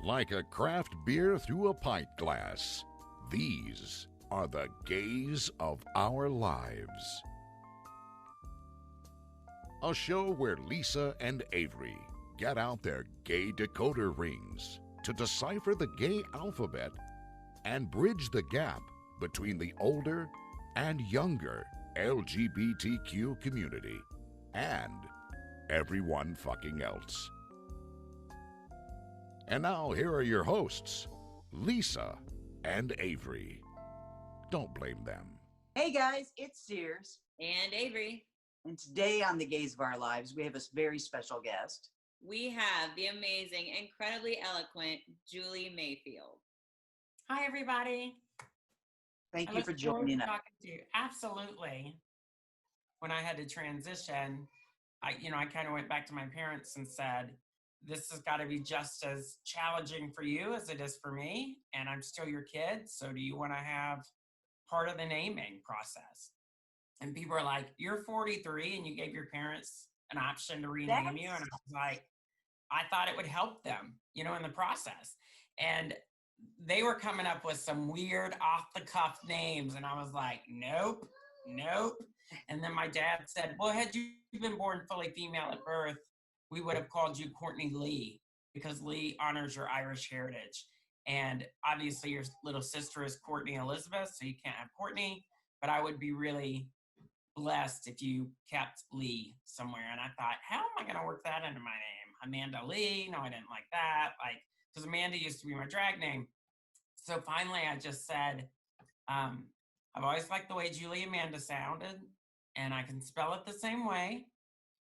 Like a craft beer through a pint glass, these are the gays of our lives. A show where Lisa and Avery get out their gay decoder rings to decipher the gay alphabet and bridge the gap between the older and younger LGBTQ community and everyone fucking else. And now here are your hosts, Lisa and Avery. Don't blame them. Hey guys, it's Sears. And Avery. And today on The Gays of Our Lives, we have a very special guest. We have the amazing, incredibly eloquent Juleigh Mayfield. Hi, everybody. Thank you for joining us. Talking to you. Absolutely. When I had to transition, I kind of went back to my parents and said, this has got to be just as challenging for you as it is for me. And I'm still your kid. So do you want to have part of the naming process? And people are like, you're 43 and you gave your parents an option to rename you. And I was like, I thought it would help them, in the process. And they were coming up with some weird off the cuff names. And I was like, nope. And then my dad said, well, had you been born fully female at birth, we would have called you Courtney Lee, because Lee honors your Irish heritage. And obviously your little sister is Courtney Elizabeth, so you can't have Courtney, but I would be really blessed if you kept Lee somewhere. And I thought, how am I going to work that into my name? Amanda Lee? No, I didn't like that. Because Amanda used to be my drag name. So finally I just said, I've always liked the way Julie Amanda sounded, and I can spell it the same way.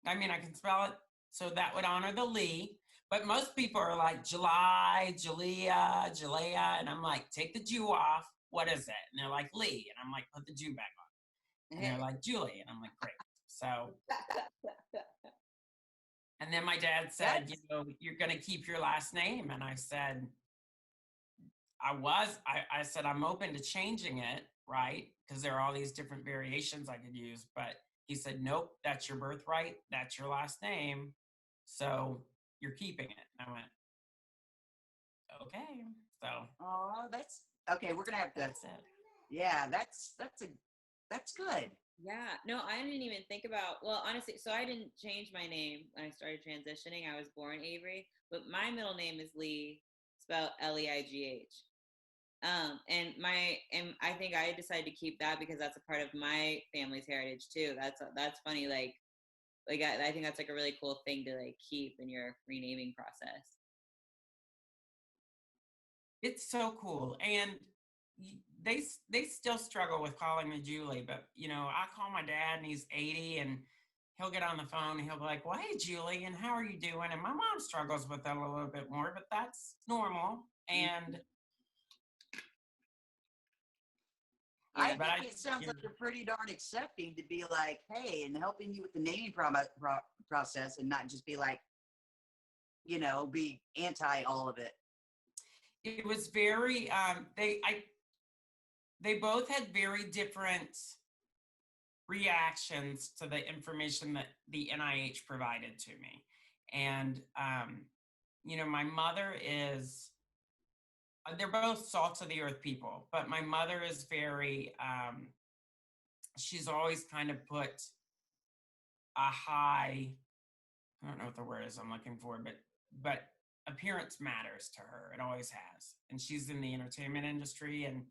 I can spell it so that would honor the Lee. But most people are like, Juleigh, and I'm like, take the Jew off. What is it? And they're like, Lee. And I'm like, put the Jew back on. And they're like, Julie. And I'm like, great. So, and then my dad said, you're going to keep your last name. And I said, I said, I'm open to changing it, right? Because there are all these different variations I could use. But he said, nope, that's your birthright. That's your last name. So you're keeping it. And I went, okay. So. Oh, that's okay. We're going to have to. That's it. Yeah, that's good. Yeah. No, I didn't even think about, well, honestly, so I didn't change my name when I started transitioning. I was born Avery, but my middle name is Lee, spelled Leigh. And I think I decided to keep that because that's a part of my family's heritage too. That's funny. I think that's a really cool thing to keep in your renaming process. It's so cool. And they still struggle with calling me Julie, but I call my dad and he's 80 and he'll get on the phone and he'll be like, well, hey, Julie, and how are you doing? And my mom struggles with that a little bit more, but that's normal. And I think it sounds like you're pretty darn accepting to be like, hey, and helping you with the naming process and not just be like, be anti all of it. It was very, they both had very different reactions to the information that the NIH provided to me. And, my mother is, they're both salt of the earth people, but my mother is very, she's always kind of put a high, I don't know what the word is I'm looking for, but appearance matters to her. It always has. And she's in the entertainment industry, and,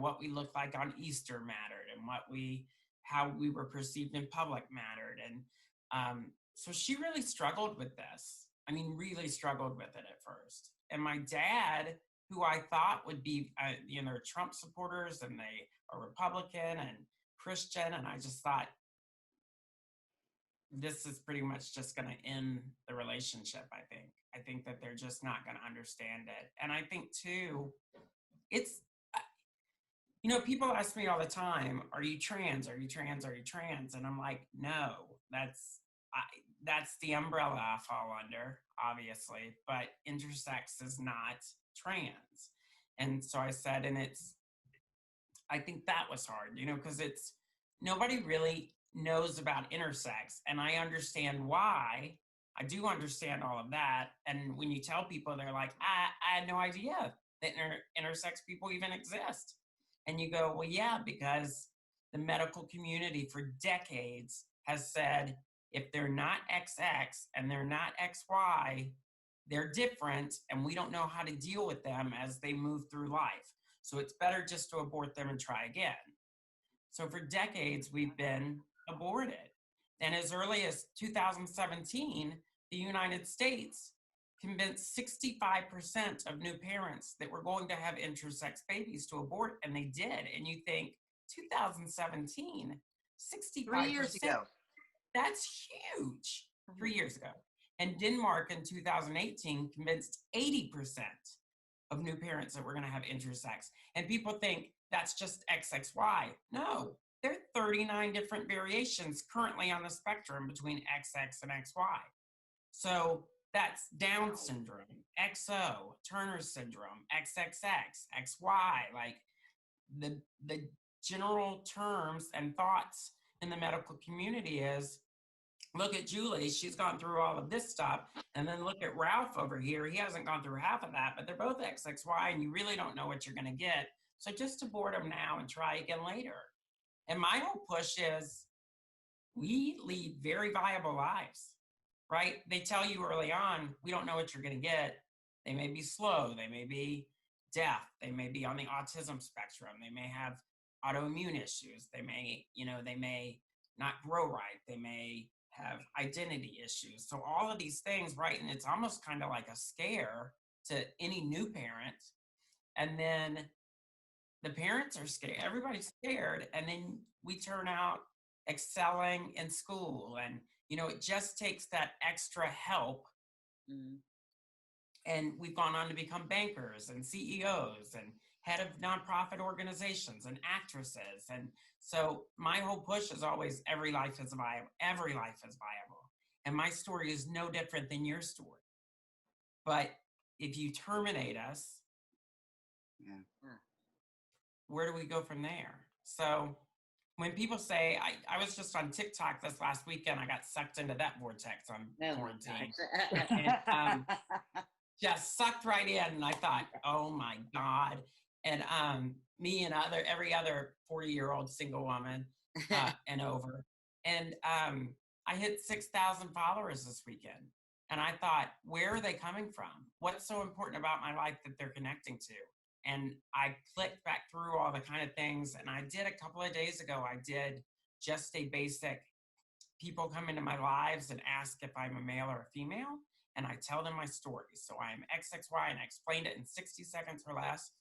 what we look like on Easter mattered, and how we were perceived in public mattered. And so she really struggled with this. Really struggled with it at first. And my dad, who I thought would be, they're Trump supporters and they are Republican and Christian. And I just thought, this is pretty much just going to end the relationship, I think. I think that they're just not going to understand it. And I think, too, it's, people ask me all the time, are you trans? Are you trans? Are you trans? And I'm like, no, that's the umbrella I fall under, obviously, but intersex is not trans. And so I said, I think that was hard, because nobody really knows about intersex. And I understand why. I do understand all of that. And when you tell people, they're like, I had no idea that intersex people even exist. And you go, well, yeah, because the medical community for decades has said, if they're not XX and they're not XY, they're different, and we don't know how to deal with them as they move through life. So it's better just to abort them and try again. So for decades, we've been aborted. And as early as 2017, the United States convinced 65% of new parents that were going to have intersex babies to abort, and they did. And you think, 2017, 65%. 3 years ago. That's huge. 3 years ago. And Denmark in 2018 convinced 80% of new parents that we're going to have intersex. And people think that's just XXY. No, there are 39 different variations currently on the spectrum between XX and XY. So that's Down syndrome, XO, Turner syndrome, XXX, XY, like the general terms and thoughts in the medical community is, look at Julie, she's gone through all of this stuff. And then look at Ralph over here. He hasn't gone through half of that, but they're both XXY and you really don't know what you're going to get. So just abort them now and try again later. And my whole push is we lead very viable lives, right? They tell you early on, we don't know what you're going to get. They may be slow. They may be deaf. They may be on the autism spectrum. They may have autoimmune issues. They may not grow right. They may have identity issues. So all of these things, right? And it's almost kind of like a scare to any new parent. And then the parents are scared. Everybody's scared. And then we turn out excelling in school. And, it just takes that extra help. Mm-hmm. And we've gone on to become bankers and CEOs and head of nonprofit organizations and actresses. And so my whole push is always every life is viable. Every life is viable. And my story is no different than your story. But if you terminate us, where do we go from there? So when people say, I was just on TikTok this last weekend, I got sucked into that vortex on quarantine. And, just sucked right in. And I thought, oh my God. And me and every other 40-year-old single woman and over. And I hit 6,000 followers this weekend. And I thought, where are they coming from? What's so important about my life that they're connecting to? And I clicked back through all the kind of things. And I did a couple of days ago, I did just a basic, people come into my lives and ask if I'm a male or a female. And I tell them my story. So I am XXY, and I explained it in 60 seconds or less.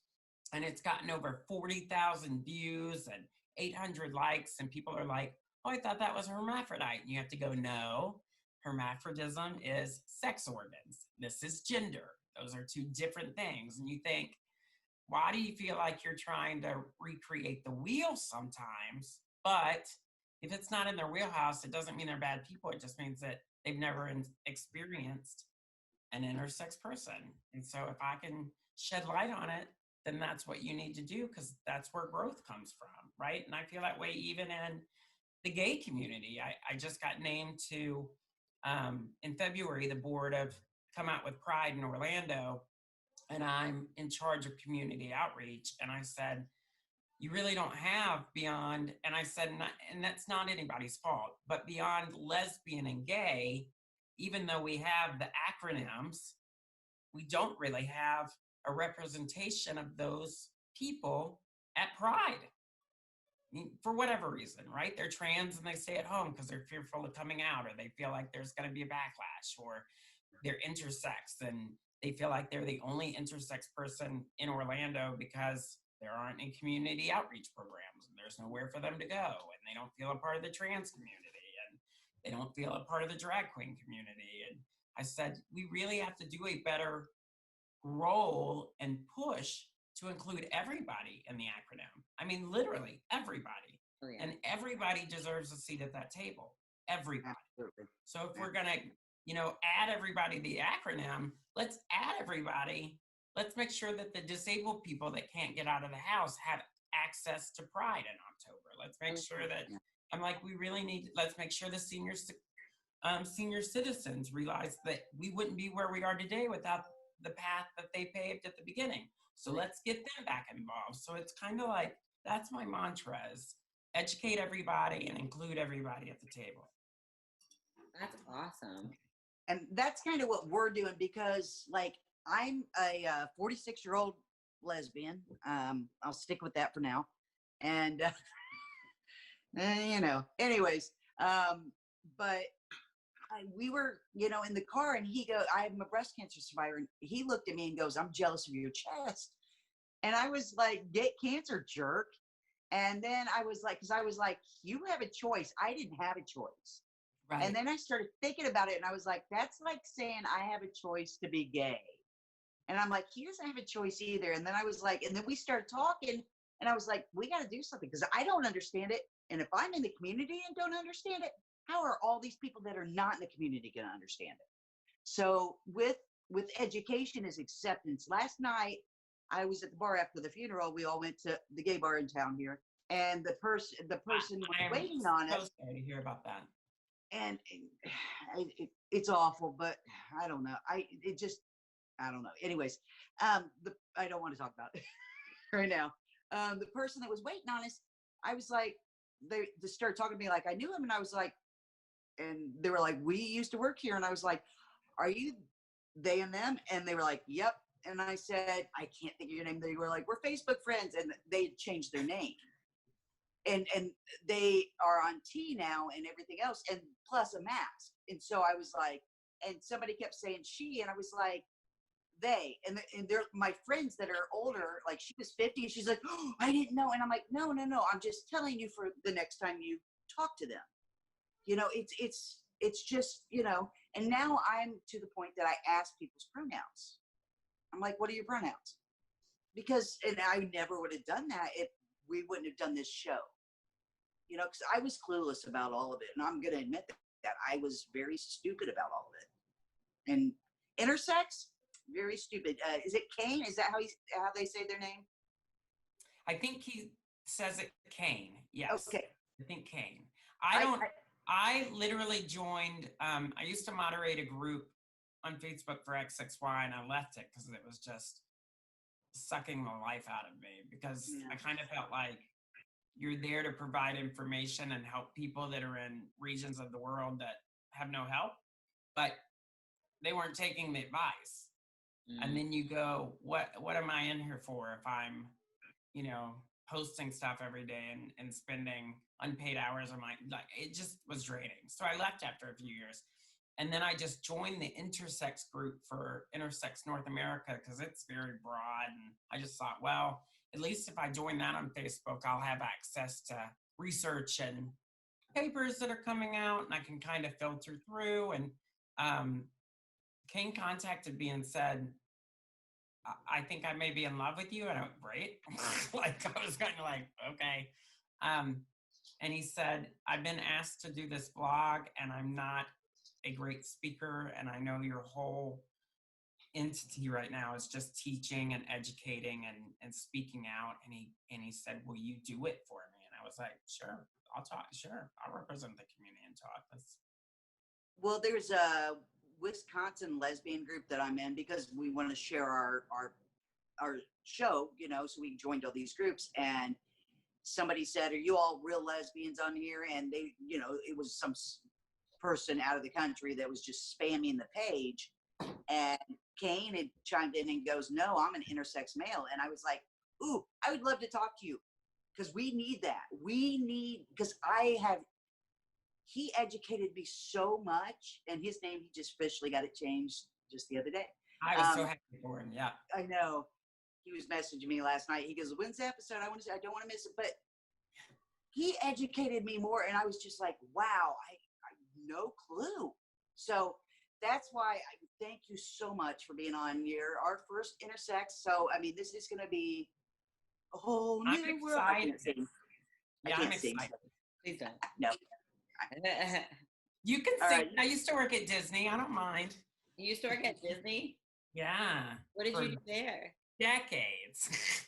And it's gotten over 40,000 views and 800 likes. And people are like, oh, I thought that was hermaphrodite. And you have to go, no, hermaphrodism is sex organs. This is gender. Those are two different things. And you think, why do you feel like you're trying to recreate the wheel sometimes? But if it's not in their wheelhouse, it doesn't mean they're bad people. It just means that they've never experienced an intersex person. And so if I can shed light on it, then that's what you need to do, because that's where growth comes from, right? And I feel that way even in the gay community. I just got named to, in February, the board of Come Out with Pride in Orlando, and I'm in charge of community outreach. And I said, you really don't have beyond, and I said, and that's not anybody's fault, but beyond lesbian and gay, even though we have the acronyms, we don't really have a representation of those people at Pride. I mean, for whatever reason, right? They're trans and they stay at home because they're fearful of coming out, or they feel like there's going to be a backlash, or they're intersex and they feel like they're the only intersex person in Orlando because there aren't any community outreach programs and there's nowhere for them to go, and they don't feel a part of the trans community, and they don't feel a part of the drag queen community. And I said, we really have to do a better role and push to include everybody in the acronym. I mean, literally everybody. Oh, yeah. And everybody deserves a seat at that table. Everybody. Absolutely. So if we're gonna, add everybody to the acronym, let's add everybody. Let's make sure that the disabled people that can't get out of the house have access to Pride in October. Let's make sure that, I'm like, we really need, let's make sure the senior senior citizens realized that we wouldn't be where we are today without the path that they paved at the beginning. So let's get them back involved. So it's kind of like, that's my mantra, is educate everybody and include everybody at the table. That's awesome. And that's kind of what we're doing, because like I'm a 46-year-old lesbian. I'll stick with that for now. And, anyways, but we were, in the car, and I'm a breast cancer survivor. And he looked at me and goes, "I'm jealous of your chest." And I was like, "Get cancer, jerk." And then I was like, you have a choice. I didn't have a choice. Right. And then I started thinking about it, and I was like, that's like saying I have a choice to be gay. And I'm like, he doesn't have a choice either. And then I was like, and then we started talking, and I was like, we got to do something, because I don't understand it. And if I'm in the community and don't understand it, how are all these people that are not in the community going to understand it? So with education is acceptance. Last night, I was at the bar after the funeral. We all went to the gay bar in town here, and the person was waiting on us. I'm sorry to hear about that. And it's awful, but I don't know. I don't know. Anyways, I don't want to talk about it right now. The person that was waiting on us, I was like, they started talking to me like I knew him, and I was like, and they were like, "We used to work here," and I was like, "Are you they and them?" And they were like, "Yep." And I said, "I can't think of your name." They were like, "We're Facebook friends," and they had changed their name. And they are on T now and everything else, and plus a mask. And so I was like, and somebody kept saying she, and I was like, they. And they're my friends that are older, like she was 50, and she's like, "Oh, I didn't know." And I'm like, no, I'm just telling you for the next time you talk to them. It's just, and now I'm to the point that I ask people's pronouns. I'm like, "What are your pronouns?" Because, and I never would have done that if we wouldn't have done this show. Because I was clueless about all of it. And I'm going to admit that I was very stupid about all of it. And Intersex, very stupid. Is it Kane? Is that how they say their name? I think he says it Kane. Yes. Okay. I think Kane. I literally joined, I used to moderate a group on Facebook for XXY, and I left it because it was just sucking the life out of me, because I kind of felt like you're there to provide information and help people that are in regions of the world that have no help, but they weren't taking the advice. And then you go, what am I in here for if I'm, posting stuff every day and spending unpaid hours of it just was draining. So I left after a few years. And then I just joined the Intersex group for Intersex North America, because it's very broad. And I just thought, well, at least if I join that on Facebook, I'll have access to research and papers that are coming out, and I can kind of filter through. And Kane contacted me and said, "I think I may be in love with you." And I went, "Great." I was kind of like, okay. And he said, "I've been asked to do this blog, and I'm not a great speaker, and I know your whole entity right now is just teaching and educating and speaking out." And he said, "Will you do it for me?" And I was like, "Sure, I'll talk. Sure, I'll represent the community and talk." Well, there's a Wisconsin lesbian group that I'm in, because we want to share our show, so we joined all these groups. And somebody said, "Are you all real lesbians on here?" And they, it was some person out of the country that was just spamming the page. And Kane had chimed in and goes, "No, I'm an intersex male." And I was like, "Ooh, I would love to talk to you, because we need that. Because he educated me so much, and his name, he just officially got it changed just the other day." I was so happy for him. Yeah. I know. He was messaging me last night. He goes, "When's the episode? I don't want to miss it." But he educated me more, and I was just like, wow, I no clue. So that's why I thank you so much for being on our first Intersex. So, I mean, this is going to be a whole new world. I can't sing. I'm excited. Please don't. No. You can All sing. right. I used to work at Disney. I don't mind. You used to work at Disney? Yeah. What did you do there? Decades.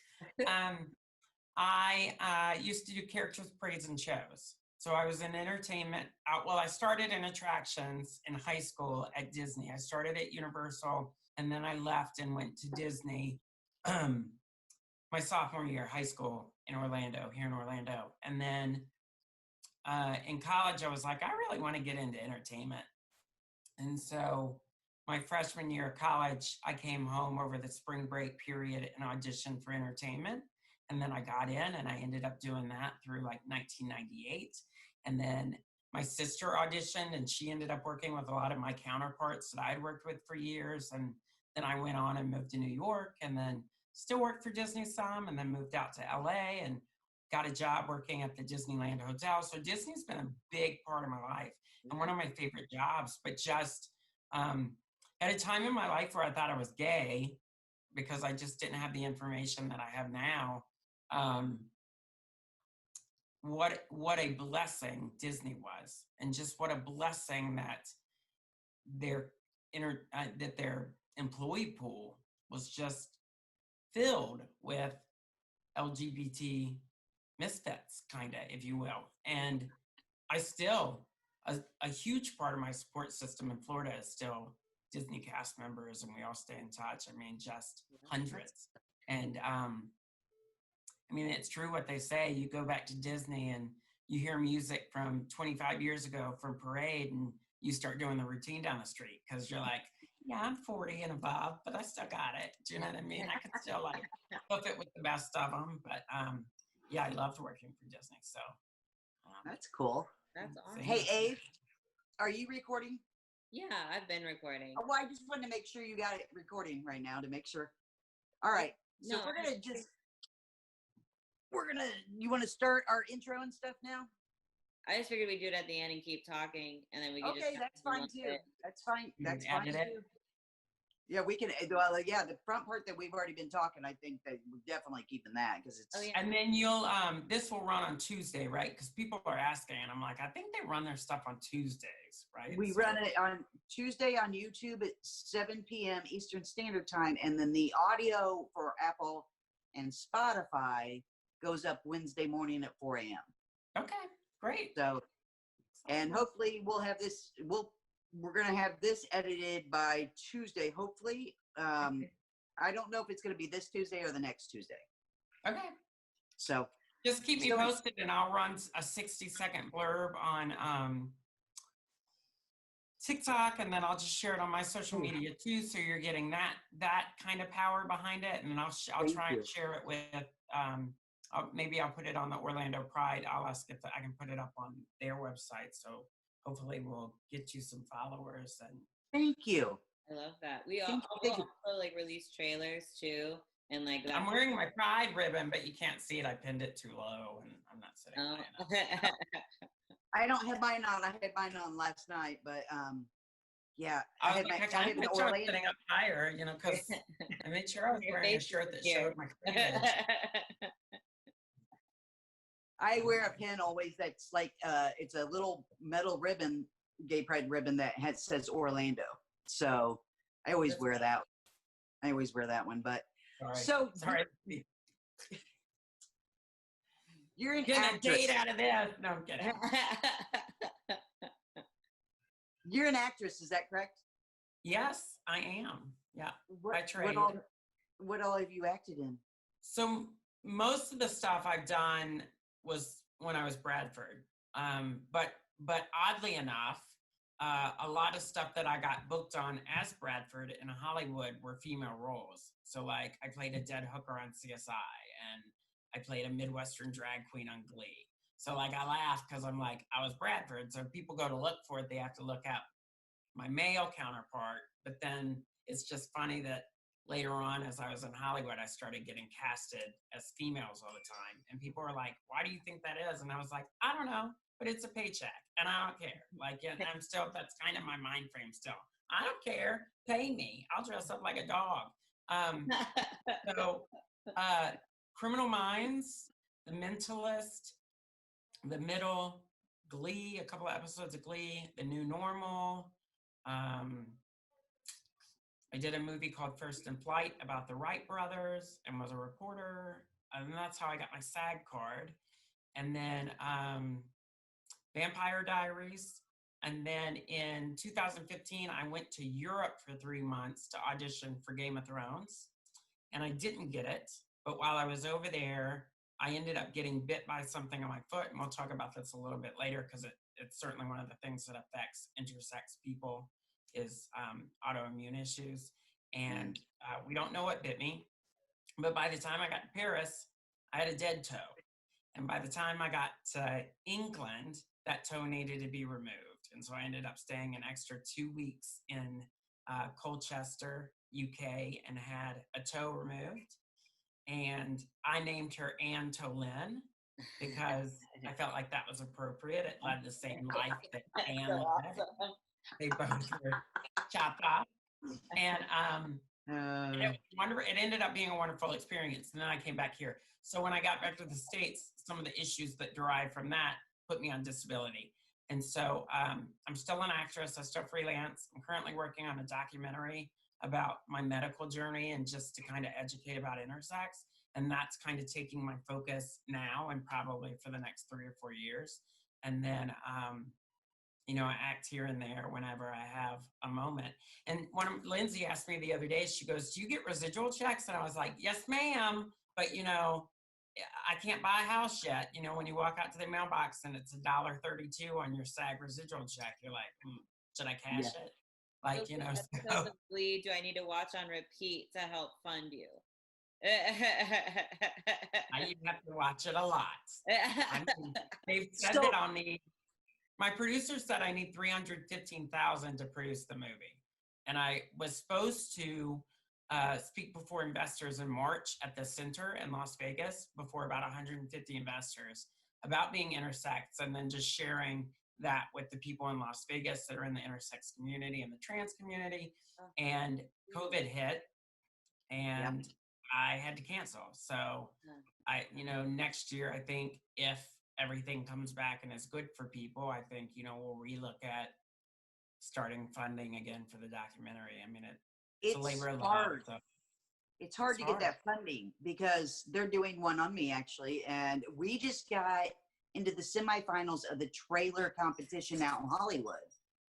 I used to do characters, parades, and shows. So I was in entertainment. Well, I started in attractions in high school at Disney. I started at Universal, and then I left and went to Disney my sophomore year of high school in Orlando, here in Orlando. And then in college, I was like, I really want to get into entertainment. And so my freshman year of college, I came home over the spring break period and auditioned for entertainment. And then I got in and I ended up doing that through like 1998. And then my sister auditioned and she ended up working with a lot of my counterparts that I'd worked with for years. And then I went on and moved to New York and then still worked for Disney some and then moved out to LA and got a job working at the Disneyland Hotel. So Disney's been a big part of my life and one of my favorite jobs, but just at a time in my life where I thought I was gay because I just didn't have the information that I have now. What a blessing Disney was, and just what a blessing that their employee pool was just filled with LGBT misfits, kind of, if you will. And I still, a huge part of my support system in Florida is still Disney cast members, and we all stay in touch. I mean, just hundreds. And I mean, it's true what they say. You go back to Disney and you hear music from 25 years ago from Parade and you start doing the routine down the street because you're like, yeah, I'm 40 and above, but I still got it. Do you know what I mean? I could still like hook it with the best of them. But yeah, I loved working for Disney. So that's cool. That's awesome. Hey, Abe, are you recording? Yeah, I've been recording. Oh, well, I just wanted to make sure you got it recording right now to make sure. All right. So No, you want to start our intro and stuff now? I just figured we'd do it at the end and keep talking, and then we could Okay, that's fine too. That's fine. That's fine too. Yeah, we can. Well, yeah, the front part that we've already been talking, I think that we're definitely keeping that because it's. Oh, yeah. And then you'll this will run on Tuesday, right? Because people are asking, and I'm like, I think they run their stuff on Tuesdays, right? We run it on Tuesday on YouTube at 7 p.m. Eastern Standard Time, and then the audio for Apple and Spotify goes up Wednesday morning at 4 a.m. Okay, great. So, and hopefully we'll have this. We're going to have this edited by Tuesday, hopefully. I don't know if it's going to be this Tuesday or the next Tuesday. Okay. So just keep me posted and I'll run a 60-second blurb on TikTok and then I'll just share it on my social media too. So you're getting that kind of power behind it. And then I'll try and share it with, maybe I'll put it on the Orlando Pride. I'll ask if I can put it up on their website. So hopefully we'll get you some followers. And thank you. I love that. We also like release trailers too, and like that. I'm wearing my Pride ribbon, but you can't see it. I pinned it too low, and I'm not sitting high enough. I don't have mine on. I had mine on last night, but yeah, I had Orlando sitting up higher, you know, because I made sure I was wearing a shirt that showed my cleavage. I wear a pin always that's like it's a little metal ribbon, gay pride ribbon that says Orlando. So I always wear that. I always wear that one. But sorry. You're an actress. Date out of this. No, I'm kidding. You're an actress, is that correct? Yes, I am. Yeah. I trade. What all have you acted in? So most of the stuff I've done was when I was Bradford. But oddly enough, a lot of stuff that I got booked on as Bradford in Hollywood were female roles. So like I played a dead hooker on CSI and I played a Midwestern drag queen on Glee. So like I laugh because I'm like, I was Bradford. So if people go to look for it, they have to look at my male counterpart. But then it's just funny that later on, as I was in Hollywood, I started getting casted as females all the time. And people were like, why do you think that is? And I was like, I don't know, but it's a paycheck and I don't care. Like, and I'm still, that's kind of my mind frame still. I don't care, pay me. I'll dress up like a dog. Criminal Minds, The Mentalist, The Middle, Glee, a couple of episodes of Glee, The New Normal. I did a movie called First in Flight about the Wright brothers and was a reporter. And that's how I got my SAG card. And then Vampire Diaries. And then in 2015, I went to Europe for 3 months to audition for Game of Thrones. And I didn't get it. But while I was over there, I ended up getting bit by something on my foot. And we'll talk about this a little bit later because it's certainly one of the things that affects intersex people is autoimmune issues. And we don't know what bit me. But by the time I got to Paris, I had a dead toe. And by the time I got to England, that toe needed to be removed. And so I ended up staying an extra 2 weeks in Colchester, UK, and had a toe removed. And I named her Anne Tolyn because I felt like that was appropriate. It led the same life that Anne led. They both were chopped off. And it ended up being a wonderful experience. And then I came back here. So when I got back to the States, some of the issues that derived from that put me on disability. And so I'm still an actress. I still freelance. I'm currently working on a documentary about my medical journey and just to kind of educate about intersex. And that's kind of taking my focus now and probably for the next 3 or 4 years. And then, I act here and there whenever I have a moment. And Lindsay asked me the other day, she goes, "Do you get residual checks?" And I was like, "Yes, ma'am. But, I can't buy a house yet." When you walk out to the mailbox and it's $1.32 on your SAG residual check, you're like, should I cash it? Like, do I need to watch on repeat to help fund you? You have to watch it a lot. They've said that my producer said I need $315,000 to produce the movie. And I was supposed to speak before investors in March at the center in Las Vegas before about 150 investors about being intersex and then just sharing that with the people in Las Vegas that are in the intersex community and the trans community. And COVID hit and I had to cancel. So next year, I think if everything comes back and is good for people, I think, we'll relook at starting funding again for the documentary. I mean, it's a labor of love. So it's hard to get that funding because they're doing one on me actually. And we just got into the semifinals of the trailer competition out in Hollywood.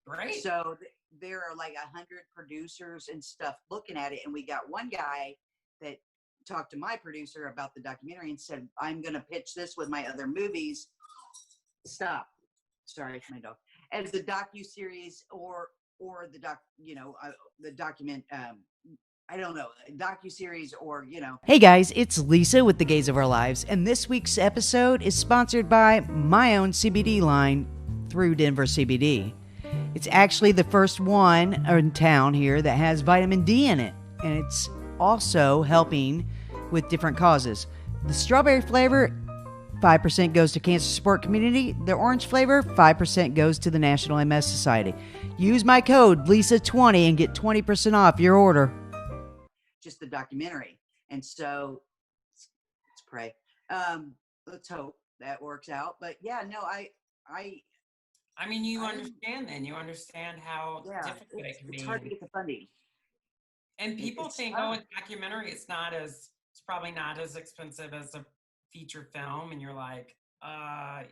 Great. So there are like 100 producers and stuff looking at it. And we got one guy that talked to my producer about the documentary and said, "I'm going to pitch this with my other movies." Stop. Sorry, it's my dog. As the docuseries or the the document, I don't know, docuseries or, Hey guys, it's Lisa with The Gays of Our Lives, and this week's episode is sponsored by my own CBD line through Denver CBD. It's actually the first one in town here that has vitamin D in it, and it's also helping with different causes. The strawberry flavor, 5% goes to cancer support community. The orange flavor, 5% goes to the National MS Society. Use my code LISA20 and get 20% off your order. Just the documentary. And so let's pray. Let's hope that works out. But yeah, no, I mean, you understand then. You understand how difficult it can be. It's hard to get the funding. And people think, a documentary, it's probably not as expensive as a feature film. And you're like,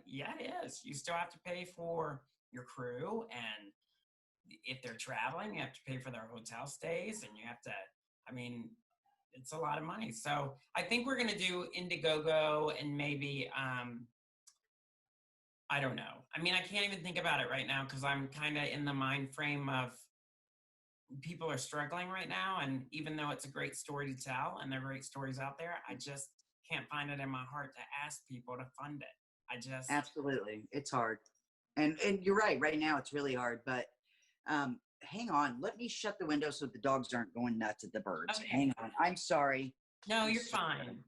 yeah, it is. You still have to pay for your crew. And if they're traveling, you have to pay for their hotel stays. And you have to, it's a lot of money. So I think we're going to do Indiegogo and maybe, I don't know. I can't even think about it right now because I'm kind of in the mind frame of people are struggling right now. And even though it's a great story to tell and there are great stories out there, I just can't find it in my heart to ask people to fund it. Absolutely. It's hard. And you're right. Right now it's really hard, but hang on. Let me shut the window so the dogs aren't going nuts at the birds. Okay. Hang on. I'm sorry. No, you're fine.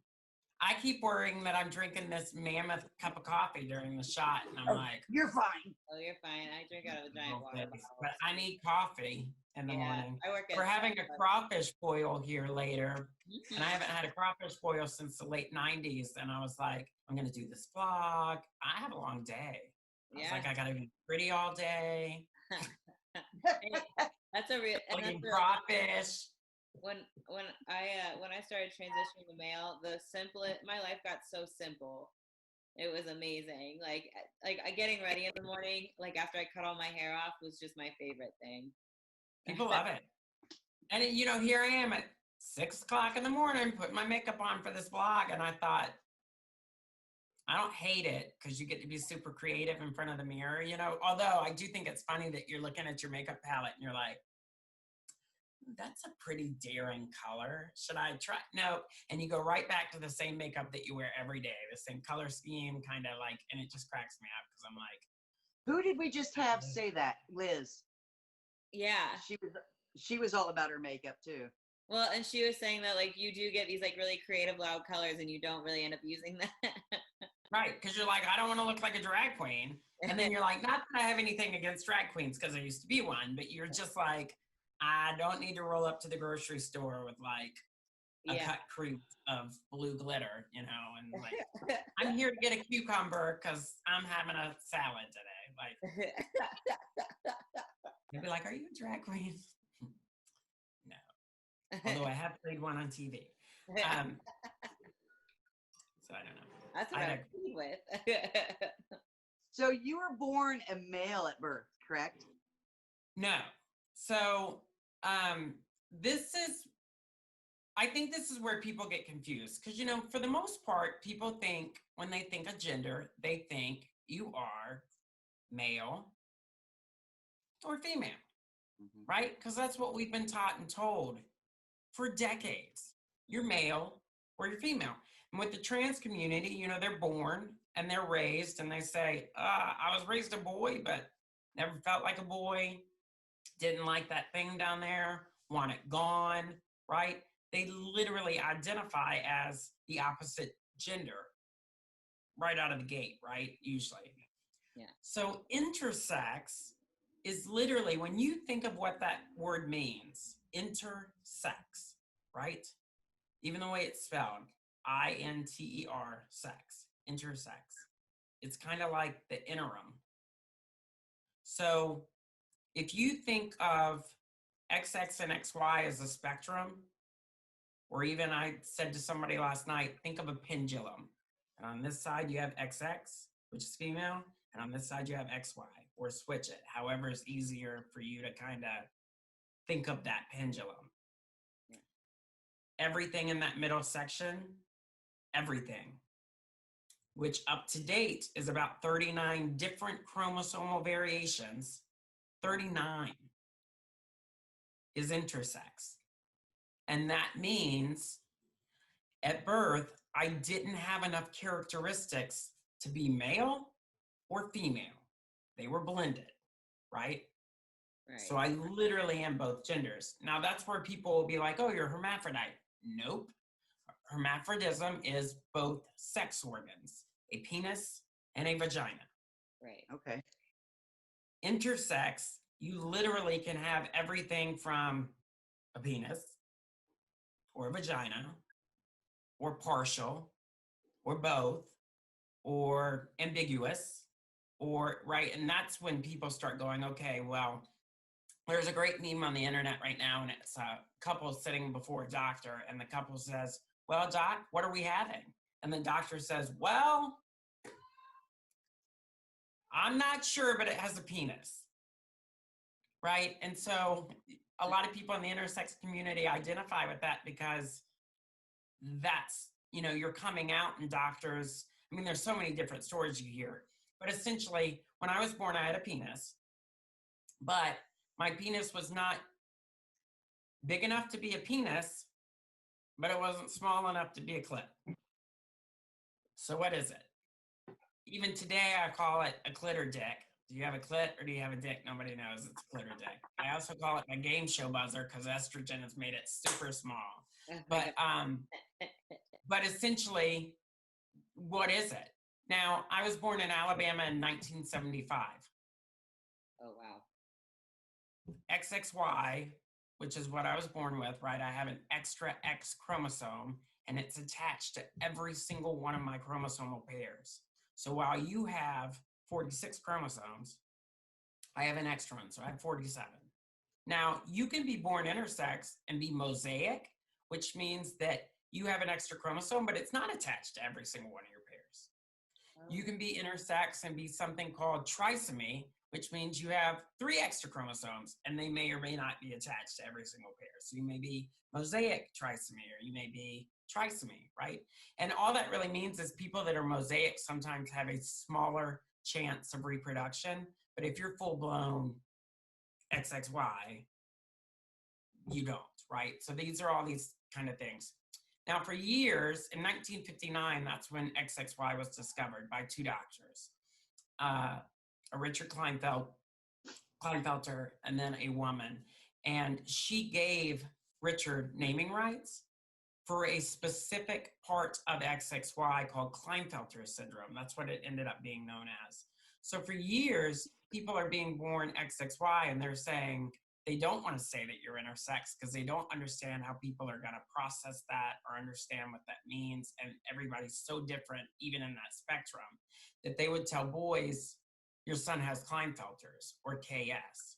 I keep worrying that I'm drinking this mammoth cup of coffee during the shot, and I'm like, "You're fine." Oh, you're fine. I drink out of a giant water bottle. But I need coffee in the morning. We're having a crawfish boil here later, and I haven't had a crawfish boil since the late 90s, and I was like, I'm going to do this vlog. I have a long day. I was like, I got to be pretty all day. That's a real crawfish. When I started transitioning to male, my life got so simple It was amazing. Like getting ready in the morning, like after I cut all my hair off, was just my favorite thing. People love it. And here I am at 6 o'clock in the morning, putting my makeup on for this vlog. And I thought, I don't hate it because you get to be super creative in front of the mirror, although I do think it's funny that you're looking at your makeup palette and you're like, that's a pretty daring color. Should I try? No. And you go right back to the same makeup that you wear every day, the same color scheme, kind of like, and it just cracks me up because I'm like, who did we just have say that? Liz. Yeah. She was all about her makeup too. Well, and she was saying that like you do get these like really creative, loud colors, and you don't really end up using that. Right, because you're like, I don't want to look like a drag queen, and then you're like, not that I have anything against drag queens because I used to be one, but you're just like, I don't need to roll up to the grocery store with like a cut crease of blue glitter, and like, I'm here to get a cucumber because I'm having a salad today. Like, they'd be like, are you a drag queen? No. Although I have played one on TV. So I don't know. That's what I'm with. So you were born a male at birth, correct? No. So I think this is where people get confused because, for the most part, people think when they think of gender, they think you are male or female, right? Because that's what we've been taught and told for decades. You're male or you're female. And with the trans community, they're born and they're raised and they say, I was raised a boy, but never felt like a boy, didn't like that thing down there, want it gone, right? They literally identify as the opposite gender right out of the gate, right? Usually. Yeah. So intersex is literally, when you think of what that word means, intersex, right? Even the way it's spelled, I-N-T-E-R, sex, intersex. It's kind of like the interim. So if you think of XX and XY as a spectrum, or even I said to somebody last night, think of a pendulum. And on this side, you have XX, which is female, and on this side, you have XY, or switch it, however is easier for you to kind of think of that pendulum. Yeah. Everything in that middle section, everything, which up to date is about 39 different chromosomal variations, 39 is intersex. And that means at birth, I didn't have enough characteristics to be male or female. They were blended, right? So I literally am both genders. Now that's where people will be like, oh, you're hermaphrodite. Nope. Hermaphrodism is both sex organs, a penis and a vagina. Right. Okay. Intersex, you literally can have everything from a penis or a vagina or partial or both or ambiguous or, right? And that's when people start going, okay, well, there's a great meme on the internet right now, and it's a couple sitting before a doctor, and the couple says, well, doc, what are we having? And the doctor says, well, I'm not sure, but it has a penis, right? And so a lot of people in the intersex community identify with that because that's, you're coming out and doctors, I mean, there's so many different stories you hear, but essentially when I was born, I had a penis, but my penis was not big enough to be a penis, but it wasn't small enough to be a clit. So what is it? Even today, I call it a clitter dick. Do you have a clit or do you have a dick? Nobody knows. It's a clitter dick. I also call it my game show buzzer because estrogen has made it super small. But essentially, what is it? Now, I was born in Alabama in 1975. Oh, wow. XXY, which is what I was born with, right? I have an extra X chromosome, and it's attached to every single one of my chromosomal pairs. So while you have 46 chromosomes, I have an extra one, so I have 47. Now, you can be born intersex and be mosaic, which means that you have an extra chromosome, but it's not attached to every single one of your pairs. You can be intersex and be something called trisomy, which means you have 3 extra chromosomes, and they may or may not be attached to every single pair. So you may be mosaic trisomy, or you may be trisomy, right? And all that really means is people that are mosaic sometimes have a smaller chance of reproduction. But if you're full-blown XXY, you don't, right? So these are all these kind of things. Now, for years, in 1959, that's when XXY was discovered by 2 doctors, a Richard Kleinfelter, and then a woman. And she gave Richard naming rights for a specific part of XXY called Klinefelter syndrome. That's what it ended up being known as. So for years, people are being born XXY, and they're saying they don't want to say that you're intersex because they don't understand how people are going to process that or understand what that means. And everybody's so different, even in that spectrum, that they would tell boys, your son has Klinefelters or KS.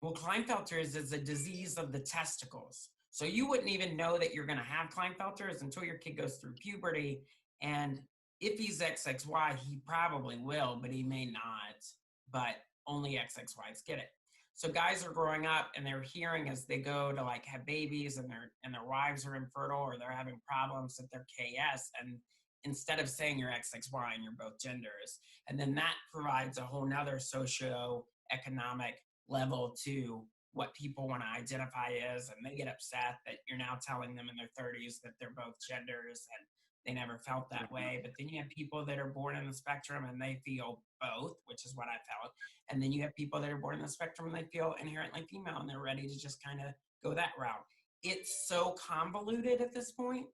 Well, Klinefelters is a disease of the testicles. So you wouldn't even know that you're going to have Klinefelters until your kid goes through puberty. And if he's XXY, he probably will, but he may not. But only XXYs get it. So guys are growing up and they're hearing as they go to like have babies and their wives are infertile or they're having problems that they're KS, and instead of saying you're XXY and you're both genders. And then that provides a whole nother socio-economic level to what people want to identify as, and they get upset that you're now telling them in their 30s that they're both genders and they never felt that way. But then you have people that are born in the spectrum and they feel both, which is what I felt. And then you have people that are born in the spectrum and they feel inherently female and they're ready to just kind of go that route. It's so convoluted at this point.